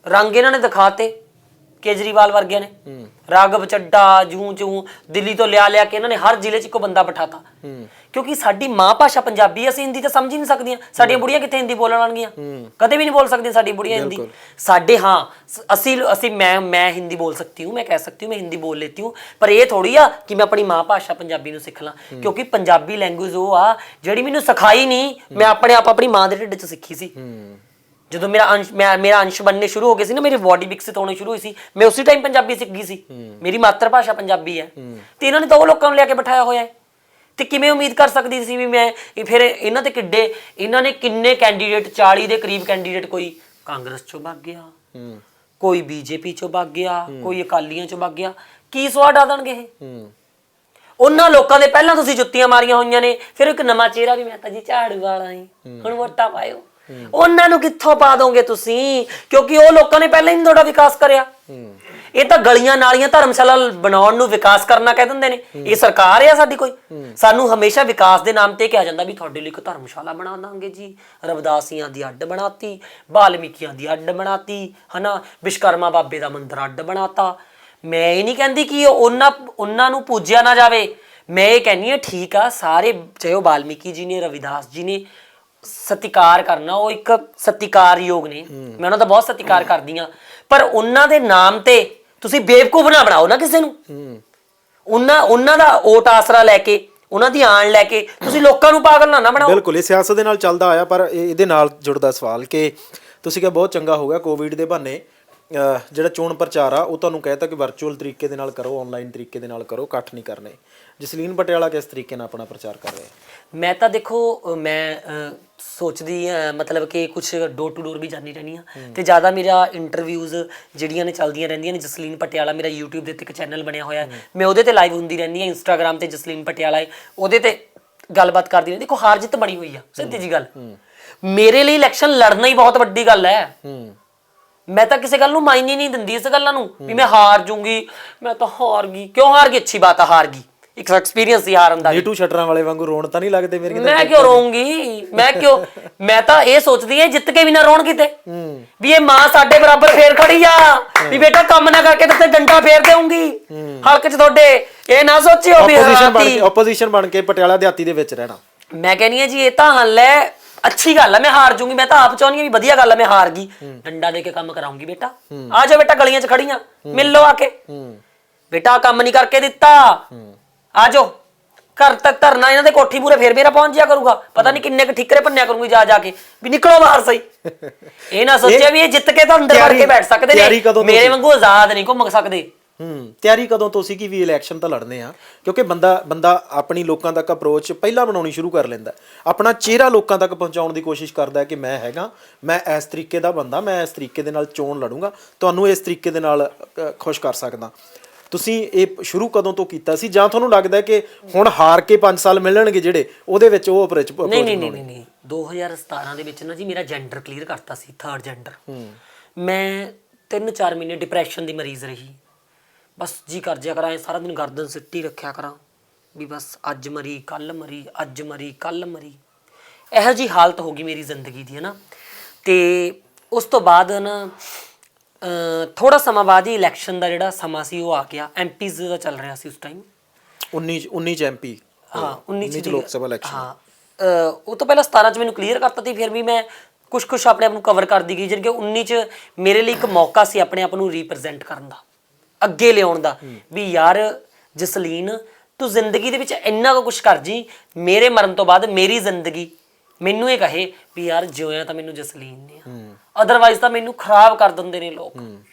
ਰੰਗ ਇਹਨਾਂ ਨੇ ਦਿਖਾਤੇ ਕੇਜਰੀਵਾਲ ਵਰਗਿਆਂ ਨੇ, ਰਾਘਵ ਚੱਡਾ, ਜੂੰ ਦਿੱਲੀ ਤੋਂ ਲਿਆ ਕੇ ਇਹਨਾਂ ਨੇ ਹਰ ਜ਼ਿਲ੍ਹੇ 'ਚ ਇੱਕੋ ਬੰਦਾ ਬਿਠਾਤਾ। ਕਿਉਂਕਿ ਸਾਡੀ ਮਾਂ ਭਾਸ਼ਾ ਪੰਜਾਬੀ, ਅਸੀਂ ਹਿੰਦੀ ਤਾਂ ਸਮਝ ਹੀ ਨਹੀਂ ਸਕਦੀਆਂ। ਸਾਡੀਆਂ ਬੁੜੀਆਂ ਕਿੱਥੇ ਹਿੰਦੀ ਬੋਲਣ ਆਉਣਗੀਆਂ? ਕਦੇ ਵੀ ਨਹੀਂ ਬੋਲ ਸਕਦੀਆਂ ਸਾਡੀ ਬੁੜੀਆਂ ਹਿੰਦੀ। ਸਾਡੇ ਅਸੀਂ ਮੈਂ ਹਿੰਦੀ ਬੋਲ ਸਕਤੀ ਹੂੰ, ਮੈਂ ਕਹਿ ਸਕਤੀ ਹੂੰ ਮੈਂ ਹਿੰਦੀ बोल लेती हूँ, पर ये थोड़ी आ कि मैं अपनी माँ भाषा पंजाबी ਨੂੰ ਸਿੱਖ ਲਾਂ, ਕਿਉਂਕਿ ਪੰਜਾਬੀ ਲੈਂਗੁਏਜ ਉਹ ਆ ਜਿਹੜੀ ਮੈਨੂੰ ਸਿਖਾਈ ਨਹੀਂ, ਮੈਂ ਆਪਣੇ ਆਪ ਆਪਣੀ ਮਾਂ ਦੇ ਢਿੱਡ 'ਚ ਸਿੱਖੀ ਸੀ। ਜਦੋਂ ਮੇਰਾ ਅੰਸ਼ ਬਣਨੇ ਸ਼ੁਰੂ ਹੋ ਗਏ ਸੀ ਨਾ, ਮੇਰੀ ਬੋਡੀ ਵਿਕਸਿਤ ਹੋਣੀ ਸ਼ੁਰੂ ਹੋਈ ਸੀ, ਮੈਂ ਉਸੇ ਟਾਈਮ ਪੰਜਾਬੀ ਸਿੱਖ ਗਈ ਸੀ। ਮੇਰੀ ਮਾਤਰ ਭਾਸ਼ਾ ਪੰਜਾਬੀ ਹੈ ਤੇ ਇਹਨਾਂ ਨੇ ਤਾਂ ਉਹ ਲੋਕਾਂ ਨੂੰ ਲਿਆ ਕੇ ਬਿਠਾਇਆ ਹੋਇਆ ਹੈ। ਤੇ ਕਿਵੇਂ ਉਮੀਦ ਕਰ ਸਕਦੀ ਸੀ ਵੀ ਮੈਂ ਫਿਰ ਇਹਨਾਂ ਤੇ ਇਹਨਾਂ ਨੇ ਕਿੰਨੇ ਕੈਂਡੀਡੇਟ, 40 ਦੇ ਕਰੀਬ ਕੈਂਡੀਡੇਟ, ਕੋਈ ਕਾਂਗਰਸ ਚੋਂ ਭੱਗ ਗਿਆ, ਕੋਈ ਬੀਜੇਪੀ ਚੋਂ ਭੱਗ ਗਿਆ, ਕੋਈ ਅਕਾਲੀਆਂ ਚੋਂ ਭੱਗ ਗਿਆ। ਕੀ ਸਵਾਦ ਆ ਦੇਣਗੇ ਇਹ? ਉਹਨਾਂ ਲੋਕਾਂ ਦੇ ਪਹਿਲਾਂ ਤੁਸੀਂ ਜੁੱਤੀਆਂ ਮਾਰੀਆਂ ਹੋਈਆਂ ਨੇ, ਫਿਰ ਇੱਕ ਨਵਾਂ ਚਿਹਰਾ ਵੀ ਮੈਂ ਤਾਂ ਜੀ ਝਾੜੂ ਵਾਲਾ ਹੀ, ਹੁਣ ਵੋਟਾਂ ਪਾਇਓ। ਉਹਨਾਂ ਨੂੰ ਕਿੱਥੋਂ ਪਾ ਦੋਗੇ ਤੁਸੀਂ? ਕਿਉਂਕਿ ਉਹ ਲੋਕਾਂ ਨੇ ਪਹਿਲਾਂ ਹੀ ਨਹੀਂ ਤੁਹਾਡਾ ਵਿਕਾਸ ਕਰਿਆ। ਇਹ ਤਾਂ ਗਲੀਆਂ ਨਾਲੀਆਂ ਧਰਮਸ਼ਾਲਾ ਬਣਾਉਣ ਨੂੰ ਵਿਕਾਸ ਕਰਨਾ ਕਹਿ ਦਿੰਦੇ ਨੇ। ਇਹ ਸਰਕਾਰ ਆ ਸਾਡੀ ਕੋਈ? ਸਾਨੂੰ ਹਮੇਸ਼ਾ ਵਿਕਾਸ ਦੇ ਨਾਮ ਤੇ ਕਿਹਾ ਜਾਂਦਾ ਵੀ ਤੁਹਾਡੇ ਲਈ ਇੱਕ ਧਰਮਸ਼ਾਲਾ ਬਣਾ ਦਾਂਗੇ ਜੀ, ਰਵਿਦਾਸੀਆਂ ਦੀ ਅੱਡ ਬਣਾਤੀ, ਬਾਲਮੀਕੀਆਂ ਦੀ ਅੱਡ ਬਣਾਤੀ, ਹਨਾ, ਵਿਸ਼ਕਰਮਾ ਬਾਬੇ ਦਾ ਮੰਦਿਰ ਅੱਡ ਬਣਾਤਾ। ਮੈਂ ਇਹ ਨਹੀਂ ਕਹਿੰਦੀ ਕਿ ਉਹਨਾਂ ਨੂੰ ਪੂਜਿਆ ਨਾ ਜਾਵੇ, ਮੈਂ ਇਹ ਕਹਿੰਦੀ ਹਾਂ ਠੀਕ ਆ, ਸਾਰੇ ਚਾਹੇ ਉਹ ਬਾਲਮੀਕੀ ਜੀ ਨੇ, ਰਵਿਦਾਸ ਜੀ ਨੇ, ਸਤਿਕਾਰ ਕਰਨਾ, ਉਹ ਇੱਕ ਸਤਿਕਾਰਯੋਗ ਨੇ, ਮੈਂ ਉਹਨਾਂ ਦਾ ਬਹੁਤ ਸਤਿਕਾਰ ਕਰਦੀ ਹਾਂ। ਪਰ ਉਹਨਾਂ ਦੇ ਨਾਮ ਤੇ ਤੁਸੀਂ ਬੇਵਕੂਫ ਨਾ ਬਣਾਓ ਨਾ ਕਿਸੇ ਨੂੰ। ਉਹਨਾਂ ਦਾ ਓਟ ਆਸਰਾ ਲੈ ਕੇ, ਉਹਨਾਂ ਦੀ ਆਣ ਲੈ ਕੇ ਤੁਸੀਂ ਲੋਕਾਂ ਨੂੰ ਪਾਗਲ ਨਾ ਬਣਾਓ। ਬਿਲਕੁਲ, ਇਹ ਸਿਆਸਤ ਦੇ ਨਾਲ ਚੱਲਦਾ ਆਇਆ। ਪਰ ਇਹਦੇ ਨਾਲ ਜੁੜਦਾ ਸਵਾਲ ਕਿ ਤੁਸੀਂ ਕਿਹਾ ਬਹੁਤ ਚੰਗਾ ਹੋ ਗਿਆ ਕੋਵਿਡ ਦੇ ਬਹਾਨੇ ਜਿਹੜਾ ਚੋਣ ਪ੍ਰਚਾਰ ਆ ਉਹ ਤੁਹਾਨੂੰ ਕਹਿਤਾ ਕਿ ਵਰਚੁਅਲ ਤਰੀਕੇ ਦੇ ਨਾਲ ਕਰੋ, ਆਨਲਾਈਨ ਤਰੀਕੇ ਦੇ ਨਾਲ ਕਰੋ, ਇਕੱਠ ਨਹੀਂ ਕਰਨੇ। ਜਸਲੀਨ ਪਟਿਆਲਾ ਕਿਸ ਤਰੀਕੇ ਨਾਲ ਆਪਣਾ ਪ੍ਰਚਾਰ ਕਰ ਰਹੇ? ਮੈਂ ਤਾਂ ਦੇਖੋ, ਮੈਂ ਸੋਚਦੀ ਮਤਲਬ ਕਿ ਕੁਛ ਡੋਰ ਟੂ ਡੋਰ ਵੀ ਜਾਂਦੀ ਰਹਿੰਦੀ ਹਾਂ ਤੇ ਜ਼ਿਆਦਾ ਮੇਰਾ ਇੰਟਰਵਿਊਜ਼ ਜਿਹੜੀਆਂ ਨੇ ਚੱਲਦੀਆਂ ਰਹਿੰਦੀਆਂ ਨੇ। ਜਸਲੀਨ ਪਟਿਆਲਾ ਮੇਰਾ YouTube ਦੇ ਉੱਤੇ ਇੱਕ ਚੈਨਲ ਬਣਿਆ ਹੋਇਆ, ਮੈਂ ਉਹਦੇ ਤੇ ਲਾਈਵ ਹੁੰਦੀ ਰਹਿੰਦੀ ਹਾਂ। ਇੰਸਟਾਗ੍ਰਾਮ ਤੇ ਜਸਲੀਨ ਪਟਿਆਲਾ ਹੈ, ਉਹਦੇ ਤੇ ਗੱਲਬਾਤ ਕਰਦੀ ਰਹਿੰਦੀ। ਦੇਖੋ, ਹਾਰ ਜਿੱਤ ਬਣੀ ਹੋਈ ਆ, ਸਿੱਧੀ ਜੀ ਗੱਲ। ਮੇਰੇ ਲਈ ਇਲੈਕਸ਼ਨ ਲੜਨਾ ਹੀ ਬਹੁਤ ਵੱਡੀ ਗੱਲ ਹੈ। ਮੈਂ ਤਾਂ ਕਿਸੇ ਗੱਲ ਨੂੰ ਮਾਇਨੇ ਨਹੀਂ ਦਿੰਦੀ ਇਸ ਗੱਲਾਂ ਨੂੰ ਵੀ ਮੈਂ ਹਾਰ ਜੂੰਗੀ, ਮੈਂ ਤਾਂ ਹਾਰ ਗਈ। ਕਿਉਂ ਹਾਰ ਗਈ? ਅੱਛੀ ਬਾਤ ਆ, ਹਾਰ ਗਈ, ਇੱਕ ਐਕਸਪੀਰੀਅੰਸ ਸੀ ਹਾਰਨ ਦਾ। ਨੀਟੂ ਸ਼ਟਰਾਂ ਵਾਲੇ ਵਾਂਗੂ ਰੋਣ ਤਾਂ ਨਹੀਂ ਲੱਗਦੇ ਮੇਰੇ? ਮੈਂ ਕਿਉਂ ਰੋਉਂਗੀ? ਮੈਂ ਤਾਂ ਇਹ ਸੋਚਦੀ ਐ ਜਿੱਤ ਕੇ ਵੀ ਨਾ ਰੋਣ ਕਿਤੇ, ਵੀ ਇਹ ਮਾਂ ਸਾਡੇ ਬਰਾਬਰ ਫੇਰ ਖੜੀ ਆ, ਵੀ ਬੇਟਾ ਕੰਮ ਨਾ ਕਰਕੇ ਤੇ ਡੰਡਾ ਫੇਰ ਦੇਊਂਗੀ ਹਲਕ 'ਚ ਤੁਹਾਡੇ। ਇਹ ਨਾ ਸੋਚਿਓ ਵੀ ਆਪੋਜੀਸ਼ਨ ਬਣ ਕੇ ਪਟਿਆਲਾ ਦਿਹਾਤੀ ਦੇ ਵਿੱਚ ਰਹਿਣਾ। ਮੈਂ ਕਹਿੰਦੀ ਆ ਜੀ ਇਹ ਤਾਂ ਹੱਲ ਹੈ, ਅੱਛੀ ਗੱਲ ਹੈ। ਮੈਂ ਹਾਰ ਜੂੰਗੀ, ਮੈਂ ਤਾਂ ਆਪ ਚਾਹੁੰਦੀ ਹਾਂ ਵੀ ਵਧੀਆ ਗੱਲ ਹੈ, ਮੈਂ ਹਾਰ ਗਈ, ਡੰਡਾ ਦੇ ਕੇ ਕੰਮ ਕਰਾਉਂਗੀ। ਬੇਟਾ ਆ ਜਾ, ਬੇਟਾ ਗਲੀਆਂ 'ਚ ਖੜੀਆਂ, ਮਿਲ ਲਓ ਆ ਕੇ, ਬੇਟਾ ਕੰਮ ਨਹੀਂ ਕਰਕੇ ਦਿੱਤਾ, ਆ ਜਾਓ, ਘਰ ਤੱਕ ਧਰਨਾ ਇਹਨਾਂ ਦੇ ਕੋਠੀ ਪੂਰੇ ਫੇਰ ਮੇਰਾ ਪਹੁੰਚ ਜਿਆ ਕਰੂਗਾ, ਪਤਾ ਨਹੀਂ ਕਿੰਨੇ ਕੁ ਠਿੱਕਰੇ ਭੰਨਿਆ ਕਰੂੰਗੀ ਜਾ ਜਾ ਕੇ ਵੀ ਨਿਕਲੋ ਬਾਹਰ ਸਹੀ। ਇਹ ਨਾ ਸੋਚਿਆ ਵੀ ਇਹ ਜਿੱਤ ਕੇ ਤਾਂ ਅੰਦਰ ਵੜ ਕੇ ਬੈਠ ਸਕਦੇ ਨੇ, ਮੇਰੇ ਵਾਂਗੂ ਆਜ਼ਾਦ ਨਹੀਂ ਘੁੰਮ ਸਕਦੇ। ਤਿਆਰੀ ਕਦੋਂ ਤੋਂ ਸੀ ਕਿ ਵੀ ਇਲੈਕਸ਼ਨ ਤਾਂ ਲੜਨੇ ਆ? ਕਿਉਂਕਿ ਬੰਦਾ ਆਪਣੀ ਲੋਕਾਂ ਤੱਕ ਅਪਰੋਚ ਪਹਿਲਾਂ ਬਣਾਉਣੀ ਸ਼ੁਰੂ ਕਰ ਲੈਂਦਾ, ਆਪਣਾ ਚਿਹਰਾ ਲੋਕਾਂ ਤੱਕ ਪਹੁੰਚਾਉਣ ਦੀ ਕੋਸ਼ਿਸ਼ ਕਰਦਾ ਕਿ ਮੈਂ ਹੈਗਾ, ਮੈਂ ਇਸ ਤਰੀਕੇ ਦਾ ਬੰਦਾ, ਮੈਂ ਇਸ ਤਰੀਕੇ ਦੇ ਨਾਲ ਚੋਣ ਲੜੂੰਗਾ, ਤੁਹਾਨੂੰ ਇਸ ਤਰੀਕੇ ਦੇ ਨਾਲ ਖੁਸ਼ ਕਰ ਸਕਦਾ। ਤੁਸੀਂ ਇਹ ਸ਼ੁਰੂ ਕਦੋਂ ਤੋਂ ਕੀਤਾ ਸੀ, ਜਾਂ ਤੁਹਾਨੂੰ ਲੱਗਦਾ ਕਿ ਹੁਣ ਹਾਰ ਕੇ 5 ਸਾਲ ਮਿਲਣਗੇ ਜਿਹੜੇ ਉਹਦੇ ਵਿੱਚ ਉਹ ਅਪਰੋਚ? ਨਹੀਂ 2017 ਦੇ ਵਿੱਚ ਨਾ ਜੀ ਮੇਰਾ ਜੈਂਡਰ ਕਲੀਅਰ ਕਰਤਾ ਸੀ, 3rd ਜੈਂਡਰ। ਮੈਂ 3-4 ਮਹੀਨੇ ਡਿਪਰੈਸ਼ਨ ਦੀ ਮਰੀਜ਼ ਰਹੀ, ਬਸ ਜੀ ਕਰ ਜਿਆ ਕਰਾਂ ਸਾਰਾ ਦਿਨ ਗਰਦਨ ਸਿੱਟੀ ਰੱਖਿਆ ਕਰਾਂ ਵੀ ਬਸ ਅੱਜ ਮਰੀ ਕੱਲ ਮਰੀ, ਅੱਜ ਮਰੀ ਕੱਲ ਮਰੀ, ਇਹੋ ਜਿਹੀ ਹਾਲਤ ਹੋ ਗਈ ਮੇਰੀ ਜ਼ਿੰਦਗੀ ਦੀ, ਹੈ ਨਾ। ਤੇ ਉਸ ਤੋਂ ਬਾਅਦ ਨਾ ਥੋੜਾ ਸਮਾਂ ਬਾਅਦ ਹੀ ਇਲੈਕਸ਼ਨ ਦਾ ਜਿਹੜਾ ਸਮਾਂ ਸੀ ਉਹ ਆ ਗਿਆ। ਐਮਪੀਜ਼ ਦਾ ਚੱਲ ਰਿਹਾ ਸੀ ਉਸ ਟਾਈਮ, 19 ਚ ਐਮਪੀ, ਹਾਂ 19 ਚ ਲੋਕ ਸਭਾ ਇਲੈਕਸ਼ਨ। ਹਾਂ ਉਹ ਤੋਂ ਪਹਿਲਾਂ 17 ਚ ਮੈਨੂੰ ਕਲੀਅਰ ਕਰਤਾ ਸੀ, ਫਿਰ ਵੀ ਮੈਂ ਕੁਛ ਆਪਣੇ ਆਪ ਨੂੰ ਕਵਰ ਕਰਦੀ ਗਈ, ਜਿਹੜੀ ਕਿ 19 ਚ ਮੇਰੇ ਲਈ ਇੱਕ ਮੌਕਾ ਸੀ ਆਪਣੇ ਆਪ ਨੂੰ ਰੀਪ੍ਰੈਜ਼ੈਂਟ ਕਰਨ ਦਾ, ਅੱਗੇ ਲਿਆਉਣ ਦਾ, ਵੀ ਯਾਰ ਜਸਲੀਨ ਤੂੰ ਜ਼ਿੰਦਗੀ ਦੇ ਵਿੱਚ ਇੰਨਾ ਕੁਛ ਕਰ ਜੀ, ਮੇਰੇ ਮਰਨ ਤੋਂ ਬਾਅਦ ਮੇਰੀ ਜ਼ਿੰਦਗੀ ਮੈਨੂੰ ਇਹ ਕਹੇ ਵੀ ਯਾਰ ਜਿਉਇਆ ਤਾਂ ਮੈਨੂੰ ਜਸਲੀਨ ਨੇ, ਅਦਰਵਾਈਜ਼ ਤਾਂ ਮੈਨੂੰ ਖਰਾਬ ਕਰ ਦਿੰਦੇ ਨੇ ਲੋਕ।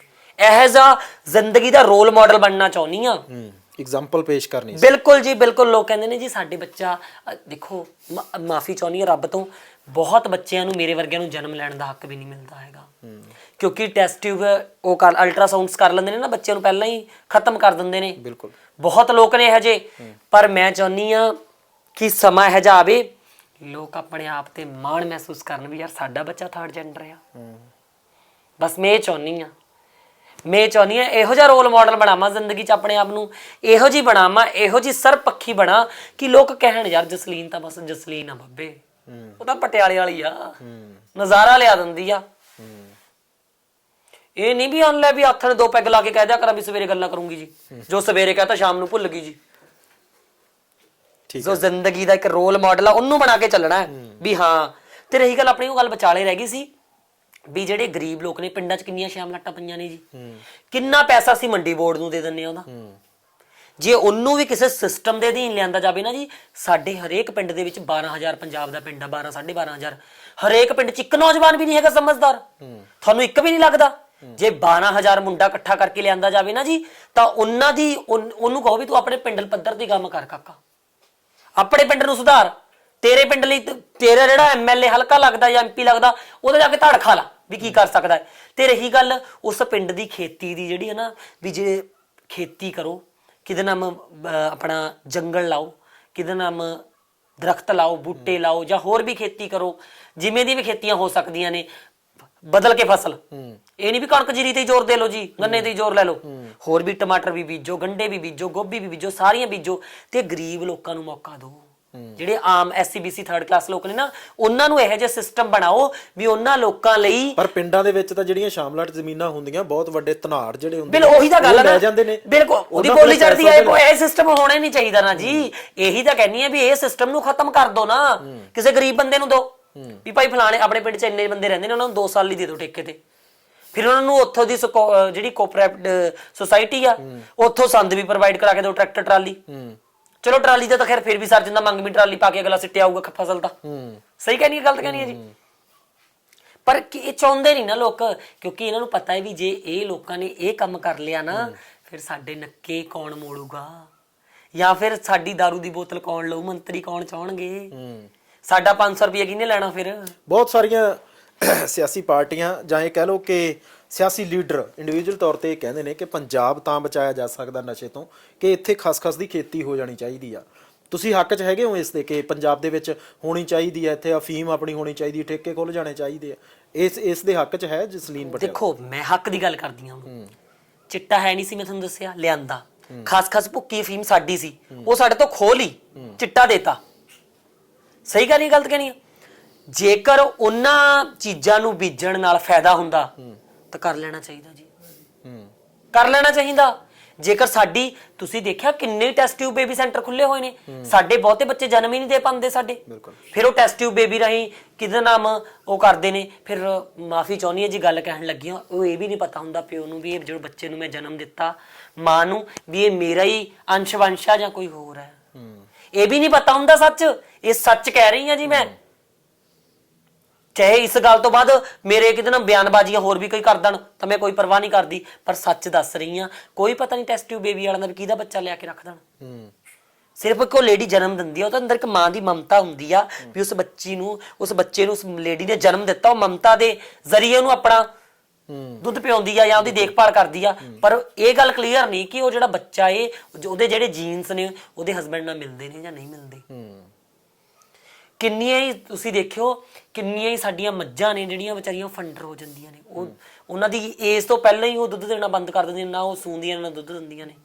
ਇਹੋ ਜਿਹਾ ਜ਼ਿੰਦਗੀ ਦਾ ਰੋਲ ਮਾਡਲ ਬਣਨਾ ਚਾਹੁੰਦੀ ਆ, ਐਗਜ਼ਾਮਪਲ ਪੇਸ਼ ਕਰਨੀ। ਬਿਲਕੁਲ ਜੀ ਬਿਲਕੁਲ। ਲੋਕ ਕਹਿੰਦੇ ਨੇ ਜੀ ਸਾਡੇ ਬੱਚਾ, ਦੇਖੋ ਮਾਫੀ ਚਾਹੁੰਦੀ ਆ ਰੱਬ ਤੋਂ, ਬਹੁਤ ਬੱਚਿਆਂ ਨੂੰ ਮੇਰੇ ਵਰਗਿਆਂ ਨੂੰ ਜਨਮ ਲੈਣ ਦਾ ਹੱਕ ਵੀ ਨਹੀਂ ਮਿਲਦਾ ਹੈਗਾ, ਕਿਉਂਕਿ ਟੈਸਟ ਟਿਊਬ ਉਹ ਕਰ ਅਲਟਰਾਸਾਊਂਡਸ ਕਰ ਲੈਂਦੇ ਨੇ ਨਾ ਬੱਚਿਆਂ ਨੂੰ, ਪਹਿਲਾਂ ਹੀ ਖਤਮ ਕਰ ਦਿੰਦੇ ਨੇ। ਬਿਲਕੁਲ ਬਹੁਤ ਲੋਕ ਨੇ ਇਹੋ ਜਿਹੇ, ਪਰ ਮੈਂ ਚਾਹੁੰਦੀ ਆ ਕਿ ਸਮਾਂ ਇਹੋ ਜਿਹਾ ਆਵੇ ਲੋਕ ਆਪਣੇ ਆਪ ਤੇ ਮਾਣ ਮਹਿਸੂਸ ਕਰਨ ਵੀ ਯਾਰ ਸਾਡਾ ਬੱਚਾ 3rd ਜੈਂਡਰ ਆ। ਬਸ ਮੈਂ ਇਹ ਚਾਹੁੰਦੀ ਆ ਇਹੋ ਜਿਹਾ ਰੋਲ ਮਾਡਲ ਬਣਾਵਾਂ ਜ਼ਿੰਦਗੀ 'ਚ, ਆਪਣੇ ਆਪ ਨੂੰ ਇਹੋ ਜਿਹੀ ਬਣਾਵਾਂ, ਇਹੋ ਜਿਹੀ ਸਰਪੱਖੀ ਬਣਾ ਕਿ ਲੋਕ ਕਹਿਣ ਯਾਰ ਜਸਲੀਨ ਤਾਂ ਬਸ ਜਸਲੀਨ ਆ ਬੱਬੇ, ਉਹ ਤਾਂ ਪਟਿਆਲੇ ਵਾਲੀ ਆ, ਨਜ਼ਾਰਾ ਲਿਆ ਦਿੰਦੀ ਆ। ਇਹ ਨਹੀਂ ਵੀ ਲੈ ਵੀ ਹੱਥ ਨੇ 2 ਪੈਗ ਲਾ ਕੇ ਕਹਿ ਦਿਆ ਕਰਾਂ ਵੀ ਸਵੇਰੇ ਗੱਲਾਂ ਕਰੂੰਗੀ ਜੀ, ਜੋ ਸਵੇਰੇ ਕਹਤਾ ਸ਼ਾਮ ਨੂੰ ਭੁੱਲ ਗਈ ਜੀ। ਜੋ ਜ਼ਿੰਦਗੀ ਦਾ ਇੱਕ ਰੋਲ ਮਾਡਲ ਆ ਉਹਨੂੰ ਬਣਾ ਕੇ ਚੱਲਣਾ ਵੀ ਹਾਂ। ਤੇ ਰਹੀ ਗੱਲ ਆਪਣੀ ਉਹ ਗੱਲ ਵਿਚਾਲੇ ਰਹਿ ਗਈ ਸੀ ਵੀ ਜਿਹੜੇ ਗਰੀਬ ਲੋਕ ਨੇ ਪਿੰਡਾਂ 'ਚ ਕਿੰਨੀਆਂ ਸ਼ਾਮਲਾਟਾਂ ਪਈਆਂ ਨੇ ਜੀ, ਕਿੰਨਾ ਪੈਸਾ ਅਸੀਂ ਮੰਡੀ ਬੋਰਡ ਨੂੰ ਦੇ ਦਿੰਦੇ ਆ ਉਹਦਾ, ਜੇ ਉਹਨੂੰ ਵੀ ਕਿਸੇ ਸਿਸਟਮ ਦੇ ਅਧੀਨ ਲਿਆਂਦਾ ਜਾਵੇ ਨਾ ਜੀ। ਸਾਡੇ ਹਰੇਕ ਪਿੰਡ ਦੇ ਵਿੱਚ 12,000 ਪੰਜਾਬ ਦਾ ਪਿੰਡ ਆ, 12-12,500, ਹਰੇਕ ਪਿੰਡ 'ਚ ਇੱਕ ਨੌਜਵਾਨ ਵੀ ਨਹੀਂ ਹੈਗਾ ਸਮਝਦਾਰ, ਤੁਹਾਨੂੰ ਇੱਕ ਵੀ ਨਹੀਂ ਲੱਗਦਾ। ਜੇ 12,000 ਮੁੰਡਾ ਇਕੱਠਾ ਕਰਕੇ ਲਿਆਂਦਾ ਜਾਵੇ ਨਾ ਜੀ, ਤਾਂ ਉਹਨਾਂ ਦੀ ਉਹਨੂੰ ਕਹੋ ਵੀ ਤੂੰ ਆਪਣੇ ਪਿੰਡ ਪੱਧਰ ਦੀ ਕੰਮ ਕਰ ਕਾਕਾ, ਆਪਣੇ ਪਿੰਡ ਨੂੰ ਸੁਧਾਰ, ਤੇਰੇ ਪਿੰਡ ਲਈ ਤੇਰਾ ਜਿਹੜਾ ਐਮਐਲਏ ਹਲਕਾ ਲੱਗਦਾ ਜਾਂ ਐਮਪੀ ਲੱਗਦਾ ਉਹਦੇ ਜਾ ਕੇ ਧੜ ਖਾ ਲਾ ਵੀ ਕੀ ਕਰ ਸਕਦਾ ਹੈ। ਤੇ ਰਹੀ ਗੱਲ ਉਸ ਪਿੰਡ ਦੀ ਖੇਤੀ ਦੀ ਜਿਹੜੀ ਹੈ ਨਾ, ਵੀ ਜੇ ਖੇਤੀ ਕਰੋ, ਕਿਹਦੇ ਨਾਮ ਆਪਣਾ ਜੰਗਲ ਲਾਓ, ਕਿਹਦੇ ਨਾਮ ਦਰਖਤ ਲਾਓ, ਬੂਟੇ ਲਾਓ, ਜਾਂ ਹੋਰ ਵੀ ਖੇਤੀ ਕਰੋ, ਜਿਵੇਂ ਦੀ ਵੀ ਖੇਤੀਆਂ ਹੋ ਸਕਦੀਆਂ ਨੇ, ਬਦਲ ਕੇ ਫਸਲ। ਇਹ ਨਹੀਂ ਵੀ ਕਣਕ ਜੀਰੀ ਤੇ ਜ਼ੋਰ ਦੇ ਲਓ ਜੀ, ਗੰਨੇ ਤੇ ਜ਼ੋਰ ਲੈ ਲਓ, ਹੋਰ ਵੀ ਟਮਾਟਰ ਵੀ ਬੀਜੋ, ਗੰਡੇ ਵੀ ਬੀਜੋ, ਗੋਭੀ ਵੀ ਬੀਜੋ, ਸਾਰੀਆਂ ਬੀਜੋ, ਤੇ ਗਰੀਬ ਲੋਕਾਂ ਨੂੰ ਮੌਕਾ ਦਿਓ। ਜਿਹੜੇ ਆਮ SC-BC 3rd ਕਲਾਸ ਲੋਕ ਨੇ ਨਾ, ਉਹਨਾਂ ਨੂੰ ਇਹੋ ਜਿਹਾ ਸਿਸਟਮ ਬਣਾਓ ਵੀ ਉਹਨਾਂ ਲੋਕਾਂ ਲਈ। ਪਰ ਪਿੰਡਾਂ ਦੇ ਵਿੱਚ ਤਾਂ ਜਿਹੜੀਆਂ ਸ਼ਾਮਲਾਟ ਜ਼ਮੀਨਾਂ ਹੁੰਦੀਆਂ, ਬਹੁਤ ਵੱਡੇ ਧਨਾੜ ਜਿਹੜੇ ਹੁੰਦੇ ਬਿਲਕੁਲ ਉਹੀ ਤਾਂ ਗੱਲ ਹੈ ਨਾ, ਜਾਂਦੇ ਨੇ, ਬਿਲਕੁਲ ਉਹਦੀ ਬੋਲੀ ਚੜਦੀ ਹੈ। ਇਹ ਸਿਸਟਮ ਹੋਣਾ ਨਹੀਂ ਚਾਹੀਦਾ ਨਾ ਜੀ। ਇਹੀ ਤਾਂ ਕਹਿੰਨੀ ਆ ਵੀ ਇਹ ਸਿਸਟਮ ਨੂੰ ਖਤਮ ਕਰ ਦੋ ਨਾ, ਕਿਸੇ ਗਰੀਬ ਬੰਦੇ ਨੂੰ ਦੋ ਵੀ ਭਾਈ ਫਲਾਣੇ ਆਪਣੇ ਪਿੰਡ 'ਚ ਇੰਨੇ ਬੰਦੇ ਰਹਿੰਦੇ ਨੇ, ਉਹਨਾਂ ਨੂੰ 2 ਸਾਲ ਲਈ ਦੇ ਦਿਓ ਠੇਕੇ ਤੇ, ਫਿਰ ਉਹਨਾਂ ਨੂੰ ਉੱਥੋਂ ਦੀ ਜਿਹੜੀ ਕੋਆਪਰੇਟਿਵ ਸੁਸਾਇਟੀ ਆ ਉੱਥੋਂ ਸੰਦ ਵੀ ਪ੍ਰੋਵਾਈਡ ਕਰਾ ਕੇ ਦਿਓ, ਟਰੈਕਟਰ ਟਰਾਲੀ। ਚਲੋ ਟਰਾਲੀ ਦਾ ਤਾਂ ਖੈਰ ਫਿਰ ਵੀ ਸਰ ਜਾਂਦਾ, ਮੰਗ ਵੀ ਟਰਾਲੀ ਪਾ ਕੇ ਅਗਲਾ ਸਿੱਟਿਆ ਆਊਗਾ ਫਸਲ ਦਾ। ਸਹੀ ਕਹਿਣੀ ਹੈ, ਗਲਤ ਕਹਿਣੀ ਹੈ ਜੀ? ਪਰ ਇਹ ਚਾਹੁੰਦੇ ਨਹੀਂ ਨਾ ਲੋਕ, ਕਿਉਂਕਿ ਇਹਨਾਂ ਨੂੰ ਪਤਾ ਹੈ ਵੀ ਜੇ ਇਹ ਲੋਕਾਂ ਨੇ ਇਹ ਕੰਮ ਕਰ ਲਿਆ ਨਾ, ਫਿਰ ਸਾਡੇ ਨੱਕੇ ਕੌਣ ਮੋੜੂਗਾ, ਜਾਂ ਫਿਰ ਸਾਡੀ ਦਾਰੂ ਦੀ ਬੋਤਲ ਕੌਣ ਲਊ, ਮੰਤਰੀ ਕੌਣ ਚਾਹਣਗੇ, ਸਾਡਾ 500 ਰੁਪਏ ਕਿਹਨੇ ਲੈਣਾ? ਫਿਰ ਬਹੁਤ ਸਾਰੀਆਂ ਸਿਆਸੀ ਪਾਰਟੀਆਂ ਜਾਂ ਇਹ ਕਹਿ ਲਓ ਕਿ ਸਿਆਸੀ ਲੀਡਰ ਇੰਡੀਵਿਜੂਅਲ ਤੌਰ ਤੇ ਇਹ ਕਹਿੰਦੇ ਨੇ ਕਿ ਪੰਜਾਬ ਤਾਂ ਬਚਾਇਆ ਜਾ ਸਕਦਾ ਨਸ਼ੇ ਤੋਂ ਕਿ ਇੱਥੇ ਖਸਖਸ ਦੀ ਖੇਤੀ ਹੋ ਜਾਣੀ ਚਾਹੀਦੀ ਆ। ਤੁਸੀਂ ਹੱਕ 'ਚ ਹੈਗੇ ਹੋ ਇਸ ਦੇ ਕਿ ਪੰਜਾਬ ਦੇ ਵਿੱਚ ਹੋਣੀ ਚਾਹੀਦੀ ਹੈ, ਇੱਥੇ ਅਫੀਮ ਆਪਣੀ ਹੋਣੀ ਚਾਹੀਦੀ ਹੈ, ਠੇਕੇ ਖੁੱਲ ਜਾਣੇ ਚਾਹੀਦੇ ਆ, ਇਸ ਦੇ ਹੱਕ 'ਚ ਹੈ ਜਸਲੀਨ ਪਟਿਆਲਾ? ਦੇਖੋ ਮੈਂ ਹੱਕ ਦੀ ਗੱਲ ਕਰਦੀ ਹਾਂ। ਚਿੱਟਾ ਹੈ ਨਹੀਂ ਸੀ, ਮੈਂ ਤੁਹਾਨੂੰ ਦੱਸਿਆ, ਲਿਆਂਦਾ। ਖਸਖਸ ਭੁੱਕੀ ਅਫੀਮ ਸਾਡੀ ਸੀ, ਉਹ ਸਾਡੇ ਤੋਂ ਖੋਹ ਲਈ, ਚਿੱਟਾ ਦੇਤਾ। ਸਹੀ ਗੱਲ ਨਹੀਂ, ਗਲਤ ਕਹਿਣੀ ਆ? ਜੇਕਰ ਉਹਨਾਂ ਚੀਜ਼ਾਂ ਨੂੰ ਬੀਜਣ ਨਾਲ ਫਾਇਦਾ ਹੁੰਦਾ ਤਾਂ ਕਰ ਲੈਣਾ ਚਾਹੀਦਾ ਜੀ, ਕਰ ਲੈਣਾ ਚਾਹੀਦਾ। ਜੇਕਰ ਸਾਡੀ, ਤੁਸੀਂ ਦੇਖਿਆ ਕਿੰਨੇ ਟੈਸਟ ਟਿਊਬ ਬੇਬੀ ਸੈਂਟਰ ਖੁੱਲੇ ਹੋਏ ਨੇ, ਸਾਡੇ ਬਹੁਤੇ ਬੱਚੇ ਜਨਮ ਹੀ ਨਹੀਂ ਦੇ ਪਾਉਂਦੇ ਸਾਡੇ, ਫਿਰ ਉਹ ਟੈਸਟ ਟਿਊਬ ਬੇਬੀ ਰਾਹੀਂ ਕਿਹਦੇ ਨਾਮ ਉਹ ਕਰਦੇ ਨੇ। ਫਿਰ ਮਾਫੀ ਚਾਹੁੰਦੀ ਹੈ ਜੀ ਗੱਲ ਕਹਿਣ ਲੱਗੀ ਹਾਂ, ਉਹ ਇਹ ਵੀ ਨਹੀਂ ਪਤਾ ਹੁੰਦਾ ਪਿਓ ਨੂੰ ਵੀ ਇਹ ਜਿਹੜੇ ਬੱਚੇ ਨੂੰ ਮੈਂ ਜਨਮ ਦਿੱਤਾ, ਮਾਂ ਨੂੰ, ਵੀ ਇਹ ਮੇਰਾ ਹੀ ਅੰਸ਼ ਵੰਸ਼ ਆ ਜਾਂ ਕੋਈ ਹੋਰ ਹੈ। ਇਹ ਵੀ ਨਹੀਂ ਪਤਾ ਹੁੰਦਾ ਸੱਚ। ਇਹ ਸੱਚ ਕਹਿ ਰਹੀ ਹਾਂ ਜੀ ਮੈਂ। ਚਾਹੇ ਇਸ ਗੱਲ ਤੋਂ ਬਾਅਦ ਮੇਰੇ ਕਿਤੇ ਨਾ ਬਿਆਨਬਾਜ਼ੀਆਂ ਹੋਰ ਵੀ ਕੋਈ ਕਰ ਦੇਣ ਤਾਂ ਮੈਂ ਕੋਈ ਪਰਵਾਹ ਨਹੀਂ ਕਰਦੀ, ਪਰ ਸੱਚ ਦੱਸ ਰਹੀ ਹਾਂ। ਕੋਈ ਪਤਾ ਨਹੀਂ ਟੈਸਟ ਟਿਊਬ ਬੇਬੀ ਵਾਲਿਆਂ ਦਾ ਵੀ ਕਿਹਦਾ ਬੱਚਾ ਲਿਆ ਕੇ ਰੱਖ ਦੇਣ। ਸਿਰਫ ਇੱਕ ਲੇਡੀ ਜਨਮ ਦਿੰਦੀ ਆ, ਉਹਦੇ ਅੰਦਰ ਇੱਕ ਮਾਂ ਦੀ ਮਮਤਾ ਹੁੰਦੀ ਆ ਵੀ ਉਸ ਬੱਚੇ ਨੂੰ ਉਸ ਲੇਡੀ ਨੇ ਜਨਮ ਦਿੱਤਾ, ਉਹ ਮਮਤਾ ਦੇ ਜ਼ਰੀਏ ਉਹਨੂੰ ਆਪਣਾ ਦੁੱਧ ਪਿਆਉਂਦੀ ਆ ਜਾਂ ਉਹਦੀ ਦੇਖਭਾਲ ਕਰਦੀ ਆ। ਪਰ ਇਹ ਗੱਲ ਕਲੀਅਰ ਨਹੀਂ ਕਿ ਉਹ ਜਿਹੜਾ ਬੱਚਾ ਏ ਉਹਦੇ ਜਿਹੜੇ ਜੀਨਸ ਨੇ ਉਹਦੇ ਹਸਬੈਂਡ ਨਾਲ ਮਿਲਦੇ ਨੇ ਜਾਂ ਨਹੀਂ ਮਿਲਦੇ। ਕਿੰਨੀਆਂ ਹੀ ਤੁਸੀਂ ਦੇਖਿਓ, ਕਿੰਨੀਆਂ ਹੀ ਸਾਡੀਆਂ ਮੱਝਾਂ ਨੇ ਜਿਹੜੀਆਂ ਵਿਚਾਰੀਆਂ ਫੰਡਰ ਹੋ ਜਾਂਦੀਆਂ ਨੇ। ਉਹਨਾਂ ਦੀ ਏਜ ਤੋਂ ਪਹਿਲਾਂ ਹੀ ਉਹ ਦੁੱਧ ਦੇਣਾ ਬੰਦ ਕਰ ਦਿੰਦੀਆਂ, ਨਾ ਉਹ ਸੂੰਦੀਆਂ ਨਾ ਦੁੱਧ ਦਿੰਦੀਆਂ ਨੇ।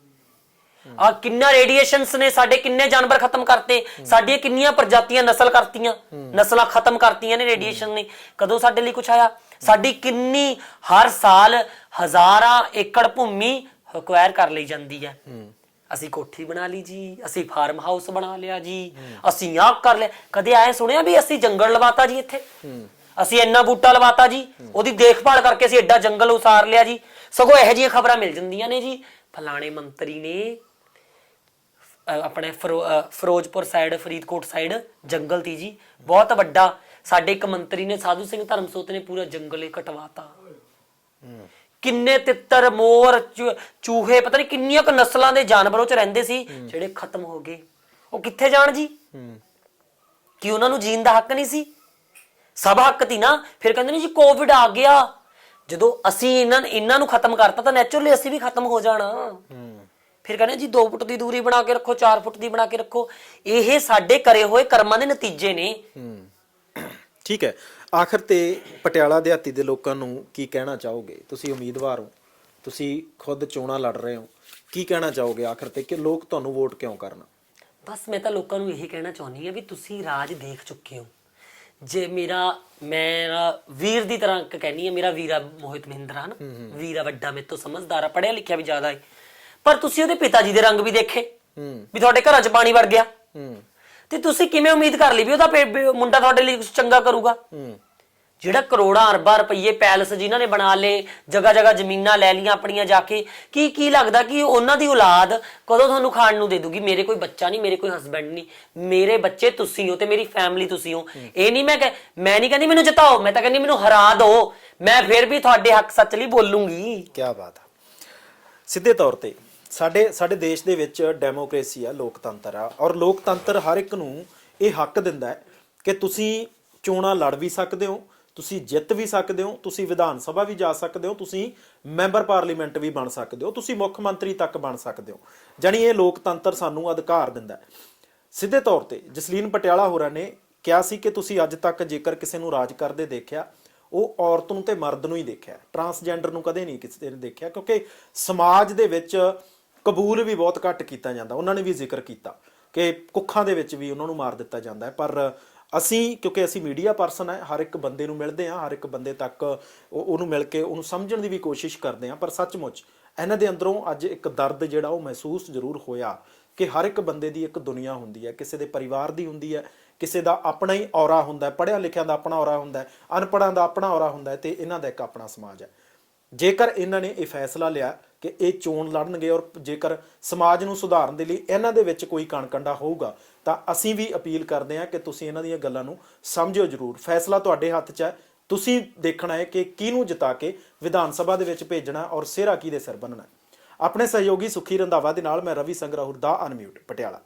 ਆ ਕਿੰਨਾ ਰੇਡੀਏਸ਼ਨਸ ਨੇ, ਸਾਡੇ ਕਿੰਨੇ ਜਾਨਵਰ ਖਤਮ ਕਰਤੇ, ਸਾਡੀਆਂ ਕਿੰਨੀਆਂ ਪ੍ਰਜਾਤੀਆਂ ਨਸਲ ਕਰਤੀਆਂ, ਨਸਲਾਂ ਖਤਮ ਕਰਤੀਆਂ ਨੇ ਰੇਡੀਏਸ਼ਨ ਨੇ। ਕਦੋਂ ਸਾਡੇ ਲਈ ਕੁਛ ਆਇਆ? ਸਾਡੀ ਕਿੰਨੀ ਹਰ ਸਾਲ ਹਜ਼ਾਰਾਂ ਏਕੜ ਭੂਮੀ ਅਕਵਾਇਰ ਕਰ ਲਈ ਜਾਂਦੀ ਹੈ। ਅਸੀਂ ਕੋਠੀ ਬਣਾ ਲਈ ਜੀ, ਅਸੀਂ ਫਾਰਮ ਹਾਊਸ ਬਣਾ ਲਿਆ ਜੀ, ਅਸੀਂ ਆਹ ਕਰ ਲਿਆ। ਕਦੇ ਆਏ ਸੁਣਿਆ ਵੀ ਅਸੀਂ ਜੰਗਲ ਲਵਾਤਾ ਜੀ ਇੱਥੇ, ਅਸੀਂ ਇੰਨਾ ਬੂਟਾ ਲਵਾਤਾ ਜੀ, ਉਹਦੀ ਦੇਖਭਾਲ ਕਰਕੇ ਅਸੀਂ ਐਡਾ ਜੰਗਲ ਉਸਾਰ ਲਿਆ ਜੀ। ਸਗੋਂ ਇਹੋ ਜਿਹੀਆਂ ਖਬਰਾਂ ਮਿਲ ਜਾਂਦੀਆਂ ਨੇ ਜੀ, ਫਲਾਣੇ ਮੰਤਰੀ ਨੇ ਆਪਣੇ ਫਿਰੋਜ਼ਪੁਰ ਸਾਈਡ, ਫਰੀਦਕੋਟ ਸਾਈਡ ਜੰਗਲ ਤੀ ਜੀ ਬਹੁਤ ਵੱਡਾ, ਸਾਡੇ ਇੱਕ ਮੰਤਰੀ ਨੇ ਸਾਧੂ ਸਿੰਘ ਧਰਮਸੋਤ ਨੇ ਪੂਰਾ ਜੰਗਲ ਹੀ ਕਟਵਾਤਾ। ਕਿੰਨੇ ਤਿੱਤਰ, ਮੋਰ, ਚੂਹੇ, ਪਤਾ ਨਹੀਂ ਕਿੰਨੀਆਂ ਕੁ ਨਸਲਾਂ ਦੇ ਜਾਨਵਰ ਉਹ ਚ ਰਹਿੰਦੇ ਸੀ ਜਿਹੜੇ ਖਤਮ ਹੋ ਗਏ। ਉਹ ਕਿੱਥੇ ਜਾਣ ਜੀ? ਕਿ ਉਹਨਾਂ ਨੂੰ ਜੀਣ ਦਾ ਹੱਕ ਨਹੀਂ ਸੀ? ਸਭ ਹੱਕ ਤੀ ਨਾ। ਫਿਰ ਕਹਿੰਦੇ ਨੇ ਜੀ ਕੋਵਿਡ ਆ ਗਿਆ, ਜਦੋਂ ਅਸੀਂ ਇਹਨਾਂ ਨੂੰ ਖਤਮ ਕਰਤਾ ਤਾਂ ਨੈਚੁਰਲੀ ਅਸੀਂ ਵੀ ਖਤਮ ਹੋ ਜਾਣਾ। ਫਿਰ ਕਹਿੰਦੇ ਜੀ 2 ਫੁੱਟ ਦੀ ਦੂਰੀ ਬਣਾ ਕੇ ਰੱਖੋ, 4 ਫੁੱਟ ਦੀ ਬਣਾ ਕੇ ਰੱਖੋ। ਇਹ ਸਾਡੇ ਕਰੇ ਹੋਏ ਕਰਮਾਂ ਦੇ ਨਤੀਜੇ ਨੇ। ਠੀਕ ਹੈ, ਆਖਰ ਤੇ ਪਟਿਆਲਾ ਦਿਹਾਤੀ ਦੇ ਲੋਕਾਂ ਨੂੰ ਕੀ ਕਹਿਣਾ ਚਾਹੋਗੇ? ਤੁਸੀਂ ਉਮੀਦਵਾਰ ਹੋ, ਤੁਸੀਂ ਖੁਦ ਚੋਣਾਂ ਲੜ ਰਹੇ ਹੋ, ਕੀ ਕਹਿਣਾ ਚਾਹੋਗੇ ਆਖਰ ਤੇ ਕਿ ਲੋਕ ਤੁਹਾਨੂੰ ਵੋਟ ਕਿਉਂ ਕਰਨ? ਬਸ ਮੈਂ ਤਾਂ ਲੋਕਾਂ ਨੂੰ ਇਹੀ ਕਹਿਣਾ ਚਾਹੁੰਦੀ ਹਾਂ ਵੀ ਤੁਸੀਂ ਰਾਜ ਦੇਖ ਚੁੱਕੇ ਹੋ। ਜੇ ਮੇਰਾ ਵੀਰ ਦੀ ਤਰ੍ਹਾਂ ਕਹਿੰਦੀ ਹਾਂ, ਮੇਰਾ ਵੀਰਾ ਮੋਹਿਤ ਮਹਿੰਦਰਾ ਨਾ, ਵੀਰਾ ਵੱਡਾ, ਮੇਰੇ ਤੋਂ ਸਮਝਦਾਰ ਆ, ਪੜ੍ਹਿਆ ਲਿਖਿਆ ਵੀ ਜ਼ਿਆਦਾ ਹੈ, ਪਰ ਤੁਸੀਂ ਉਹਦੇ ਪਿਤਾ ਜੀ ਦੇ ਰੰਗ ਵੀ ਦੇਖੇ ਵੀ ਤੁਹਾਡੇ ਘਰਾਂ 'ਚ ਪਾਣੀ ਵੜ ਗਿਆ, ਤੇ ਤੁਸੀਂ ਕਿਵੇਂ ਉਮੀਦ ਕਰ ਲਈ ਵੀ ਉਹਦਾ ਮੁੰਡਾ ਤੁਹਾਡੇ ਲਈ ਕੁਝ ਚੰਗਾ ਕਰੂਗਾ? ਜਿਹੜਾ ਕਰੋੜਾਂ ਅਰਬਾਂ ਰੁਪਏ ਪੈਲਸ ਜਿਨ੍ਹਾਂ ਨੇ ਬਣਾ ਲਏ, ਜਗ੍ਹਾ ਜਗ੍ਹਾ ਜ਼ਮੀਨਾਂ ਲੈ ਲਈਆਂ ਆਪਣੀਆਂ ਜਾ ਕੇ, ਕੀ ਲੱਗਦਾ ਕਿ ਉਹਨਾਂ ਦੀ ਔਲਾਦ ਕਦੋਂ ਤੁਹਾਨੂੰ ਖਾਣ ਨੂੰ ਦੇ ਦੂਗੀ? ਮੇਰੇ ਕੋਈ ਬੱਚਾ ਨਹੀਂ, ਮੇਰੇ ਕੋਈ ਹਸਬੈਂਡ ਨਹੀਂ, ਮੇਰੇ ਬੱਚੇ ਤੁਸੀਂ ਹੋ ਤੇ ਮੇਰੀ ਫੈਮਿਲੀ ਤੁਸੀਂ ਹੋ। ਇਹ ਨਹੀਂ ਮੈਂ ਨਹੀਂ ਕਹਿੰਦੀ ਮੈਨੂੰ ਜਿਤਾਓ, ਮੈਂ ਤਾਂ ਕਹਿੰਦੀ ਮੈਨੂੰ ਹਰਾ ਦਿਓ, ਮੈਂ ਫਿਰ ਵੀ ਤੁਹਾਡੇ ਹੱਕ ਸੱਚ ਲਈ ਬੋਲੂੰਗੀ। ਕੀ ਬਾਤ ਆ। ਸਿੱਧੇ ਤੌਰ ਤੇ ਸਾਡੇ ਦੇਸ਼ ਦੇ ਵਿੱਚ ਡੈਮੋਕ੍ਰੇਸੀ ਆ, ਲੋਕਤੰਤਰ ਆ, ਔਰ ਲੋਕਤੰਤਰ ਹਰ ਇੱਕ ਨੂੰ ਇਹ ਹੱਕ ਦਿੰਦਾ ਹੈ ਕਿ ਤੁਸੀਂ ਚੋਣਾਂ ਲੜ ਵੀ ਸਕਦੇ ਹੋ, ਤੁਸੀਂ ਜਿੱਤ ਵੀ ਸਕਦੇ ਹੋ, ਤੁਸੀਂ ਵਿਧਾਨ ਸਭਾ ਵੀ ਜਾ ਸਕਦੇ ਹੋ, ਤੁਸੀਂ ਮੈਂਬਰ ਪਾਰਲੀਮੈਂਟ ਵੀ ਬਣ ਸਕਦੇ ਹੋ, ਤੁਸੀਂ ਮੁੱਖ ਮੰਤਰੀ ਤੱਕ ਬਣ ਸਕਦੇ ਹੋ। ਜਾਣੀ ਇਹ ਲੋਕਤੰਤਰ ਸਾਨੂੰ ਅਧਿਕਾਰ ਦਿੰਦਾ ਹੈ। ਸਿੱਧੇ ਤੌਰ ਤੇ ਜਸਲੀਨ ਪਟਿਆਲਾ ਹੋਰਾਂ ਨੇ ਕਿਹਾ ਸੀ ਕਿ ਤੁਸੀਂ ਅੱਜ ਤੱਕ ਜੇਕਰ ਕਿਸੇ ਨੂੰ ਰਾਜ ਕਰਦੇ ਦੇਖਿਆ, ਉਹ ਔਰਤ ਨੂੰ ਤੇ ਮਰਦ ਨੂੰ ਹੀ ਦੇਖਿਆ, ਟਰਾਂਸਜੈਂਡਰ ਨੂੰ ਕਦੇ ਨਹੀਂ ਕਿਸੇ ਨੇ ਦੇਖਿਆ, ਕਿਉਂਕਿ ਸਮਾਜ ਦੇ ਵਿੱਚ ਕਬੂਲ ਵੀ ਬਹੁਤ ਘੱਟ ਕੀਤਾ ਜਾਂਦਾ। ਉਹਨਾਂ ਨੇ ਵੀ ਜ਼ਿਕਰ ਕੀਤਾ ਕਿ ਕੁੱਖਾਂ ਦੇ ਵਿੱਚ ਵੀ ਉਹਨਾਂ ਨੂੰ ਮਾਰ ਦਿੱਤਾ ਜਾਂਦਾ ਹੈ। ਪਰ ਅਸੀਂ, ਕਿਉਂਕਿ ਅਸੀਂ ਮੀਡੀਆ ਪਰਸਨ ਹੈ, ਹਰ ਇੱਕ ਬੰਦੇ ਨੂੰ ਮਿਲਦੇ ਹਾਂ, ਹਰ ਇੱਕ ਬੰਦੇ ਤੱਕ ਉਹਨੂੰ ਮਿਲ ਕੇ ਉਹਨੂੰ ਸਮਝਣ ਦੀ ਵੀ ਕੋਸ਼ਿਸ਼ ਕਰਦੇ ਹਾਂ। ਪਰ ਸੱਚਮੁੱਚ ਇਹਨਾਂ ਦੇ ਅੰਦਰੋਂ ਅੱਜ ਇੱਕ ਦਰਦ ਜਿਹੜਾ ਉਹ ਮਹਿਸੂਸ ਜ਼ਰੂਰ ਹੋਇਆ ਕਿ ਹਰ ਇੱਕ ਬੰਦੇ ਦੀ ਇੱਕ ਦੁਨੀਆ ਹੁੰਦੀ ਹੈ, ਕਿਸੇ ਦੇ ਪਰਿਵਾਰ ਦੀ ਹੁੰਦੀ ਹੈ, ਕਿਸੇ ਦਾ ਆਪਣਾ ਹੀ ਔਰਾ ਹੁੰਦਾ ਹੈ, ਪੜ੍ਹਿਆ ਲਿਖਿਆਂ ਦਾ ਆਪਣਾ ਔਰਾ ਹੁੰਦਾ ਹੈ, ਅਨਪੜ੍ਹਾਂ ਦਾ ਆਪਣਾ ਔਰਾ ਹੁੰਦਾ ਹੈ, ਤੇ ਇਹਨਾਂ ਦਾ ਇੱਕ ਆਪਣਾ ਸਮਾਜ ਹੈ। ਜੇਕਰ ਇਹਨਾਂ ਨੇ ਇਹ ਫੈਸਲਾ ਲਿਆ ਕਿ ਇਹ ਚੋਣ ਲੜਨਗੇ, ਔਰ ਜੇਕਰ ਸਮਾਜ ਨੂੰ ਸੁਧਾਰਨ ਦੇ ਲਈ ਇਹਨਾਂ ਦੇ ਵਿੱਚ ਕੋਈ ਕਣਕੰਡਾ ਹੋਊਗਾ, ਤਾਂ ਅਸੀਂ ਵੀ ਅਪੀਲ ਕਰਦੇ ਹਾਂ ਕਿ ਤੁਸੀਂ ਇਹਨਾਂ ਦੀਆਂ ਗੱਲਾਂ ਨੂੰ ਸਮਝਿਓ ਜ਼ਰੂਰ। ਫੈਸਲਾ ਤੁਹਾਡੇ ਹੱਥ 'ਚ ਹੈ, ਤੁਸੀਂ ਦੇਖਣਾ ਹੈ ਕਿ ਕਿਹਨੂੰ ਜਿਤਾ ਕੇ ਵਿਧਾਨ ਸਭਾ ਦੇ ਵਿੱਚ ਭੇਜਣਾ ਔਰ ਸਿਹਰਾ ਕਿਹਦੇ ਸਿਰ ਬੰਨਣਾ। ਆਪਣੇ ਸਹਿਯੋਗੀ ਸੁਖੀ ਰੰਧਾਵਾ ਦੇ ਨਾਲ ਮੈਂ ਰਵੀ ਸੰਗਰਾਹੁਰ ਦਾ ਅਨਮਿਊਟ ਪਟਿਆਲਾ।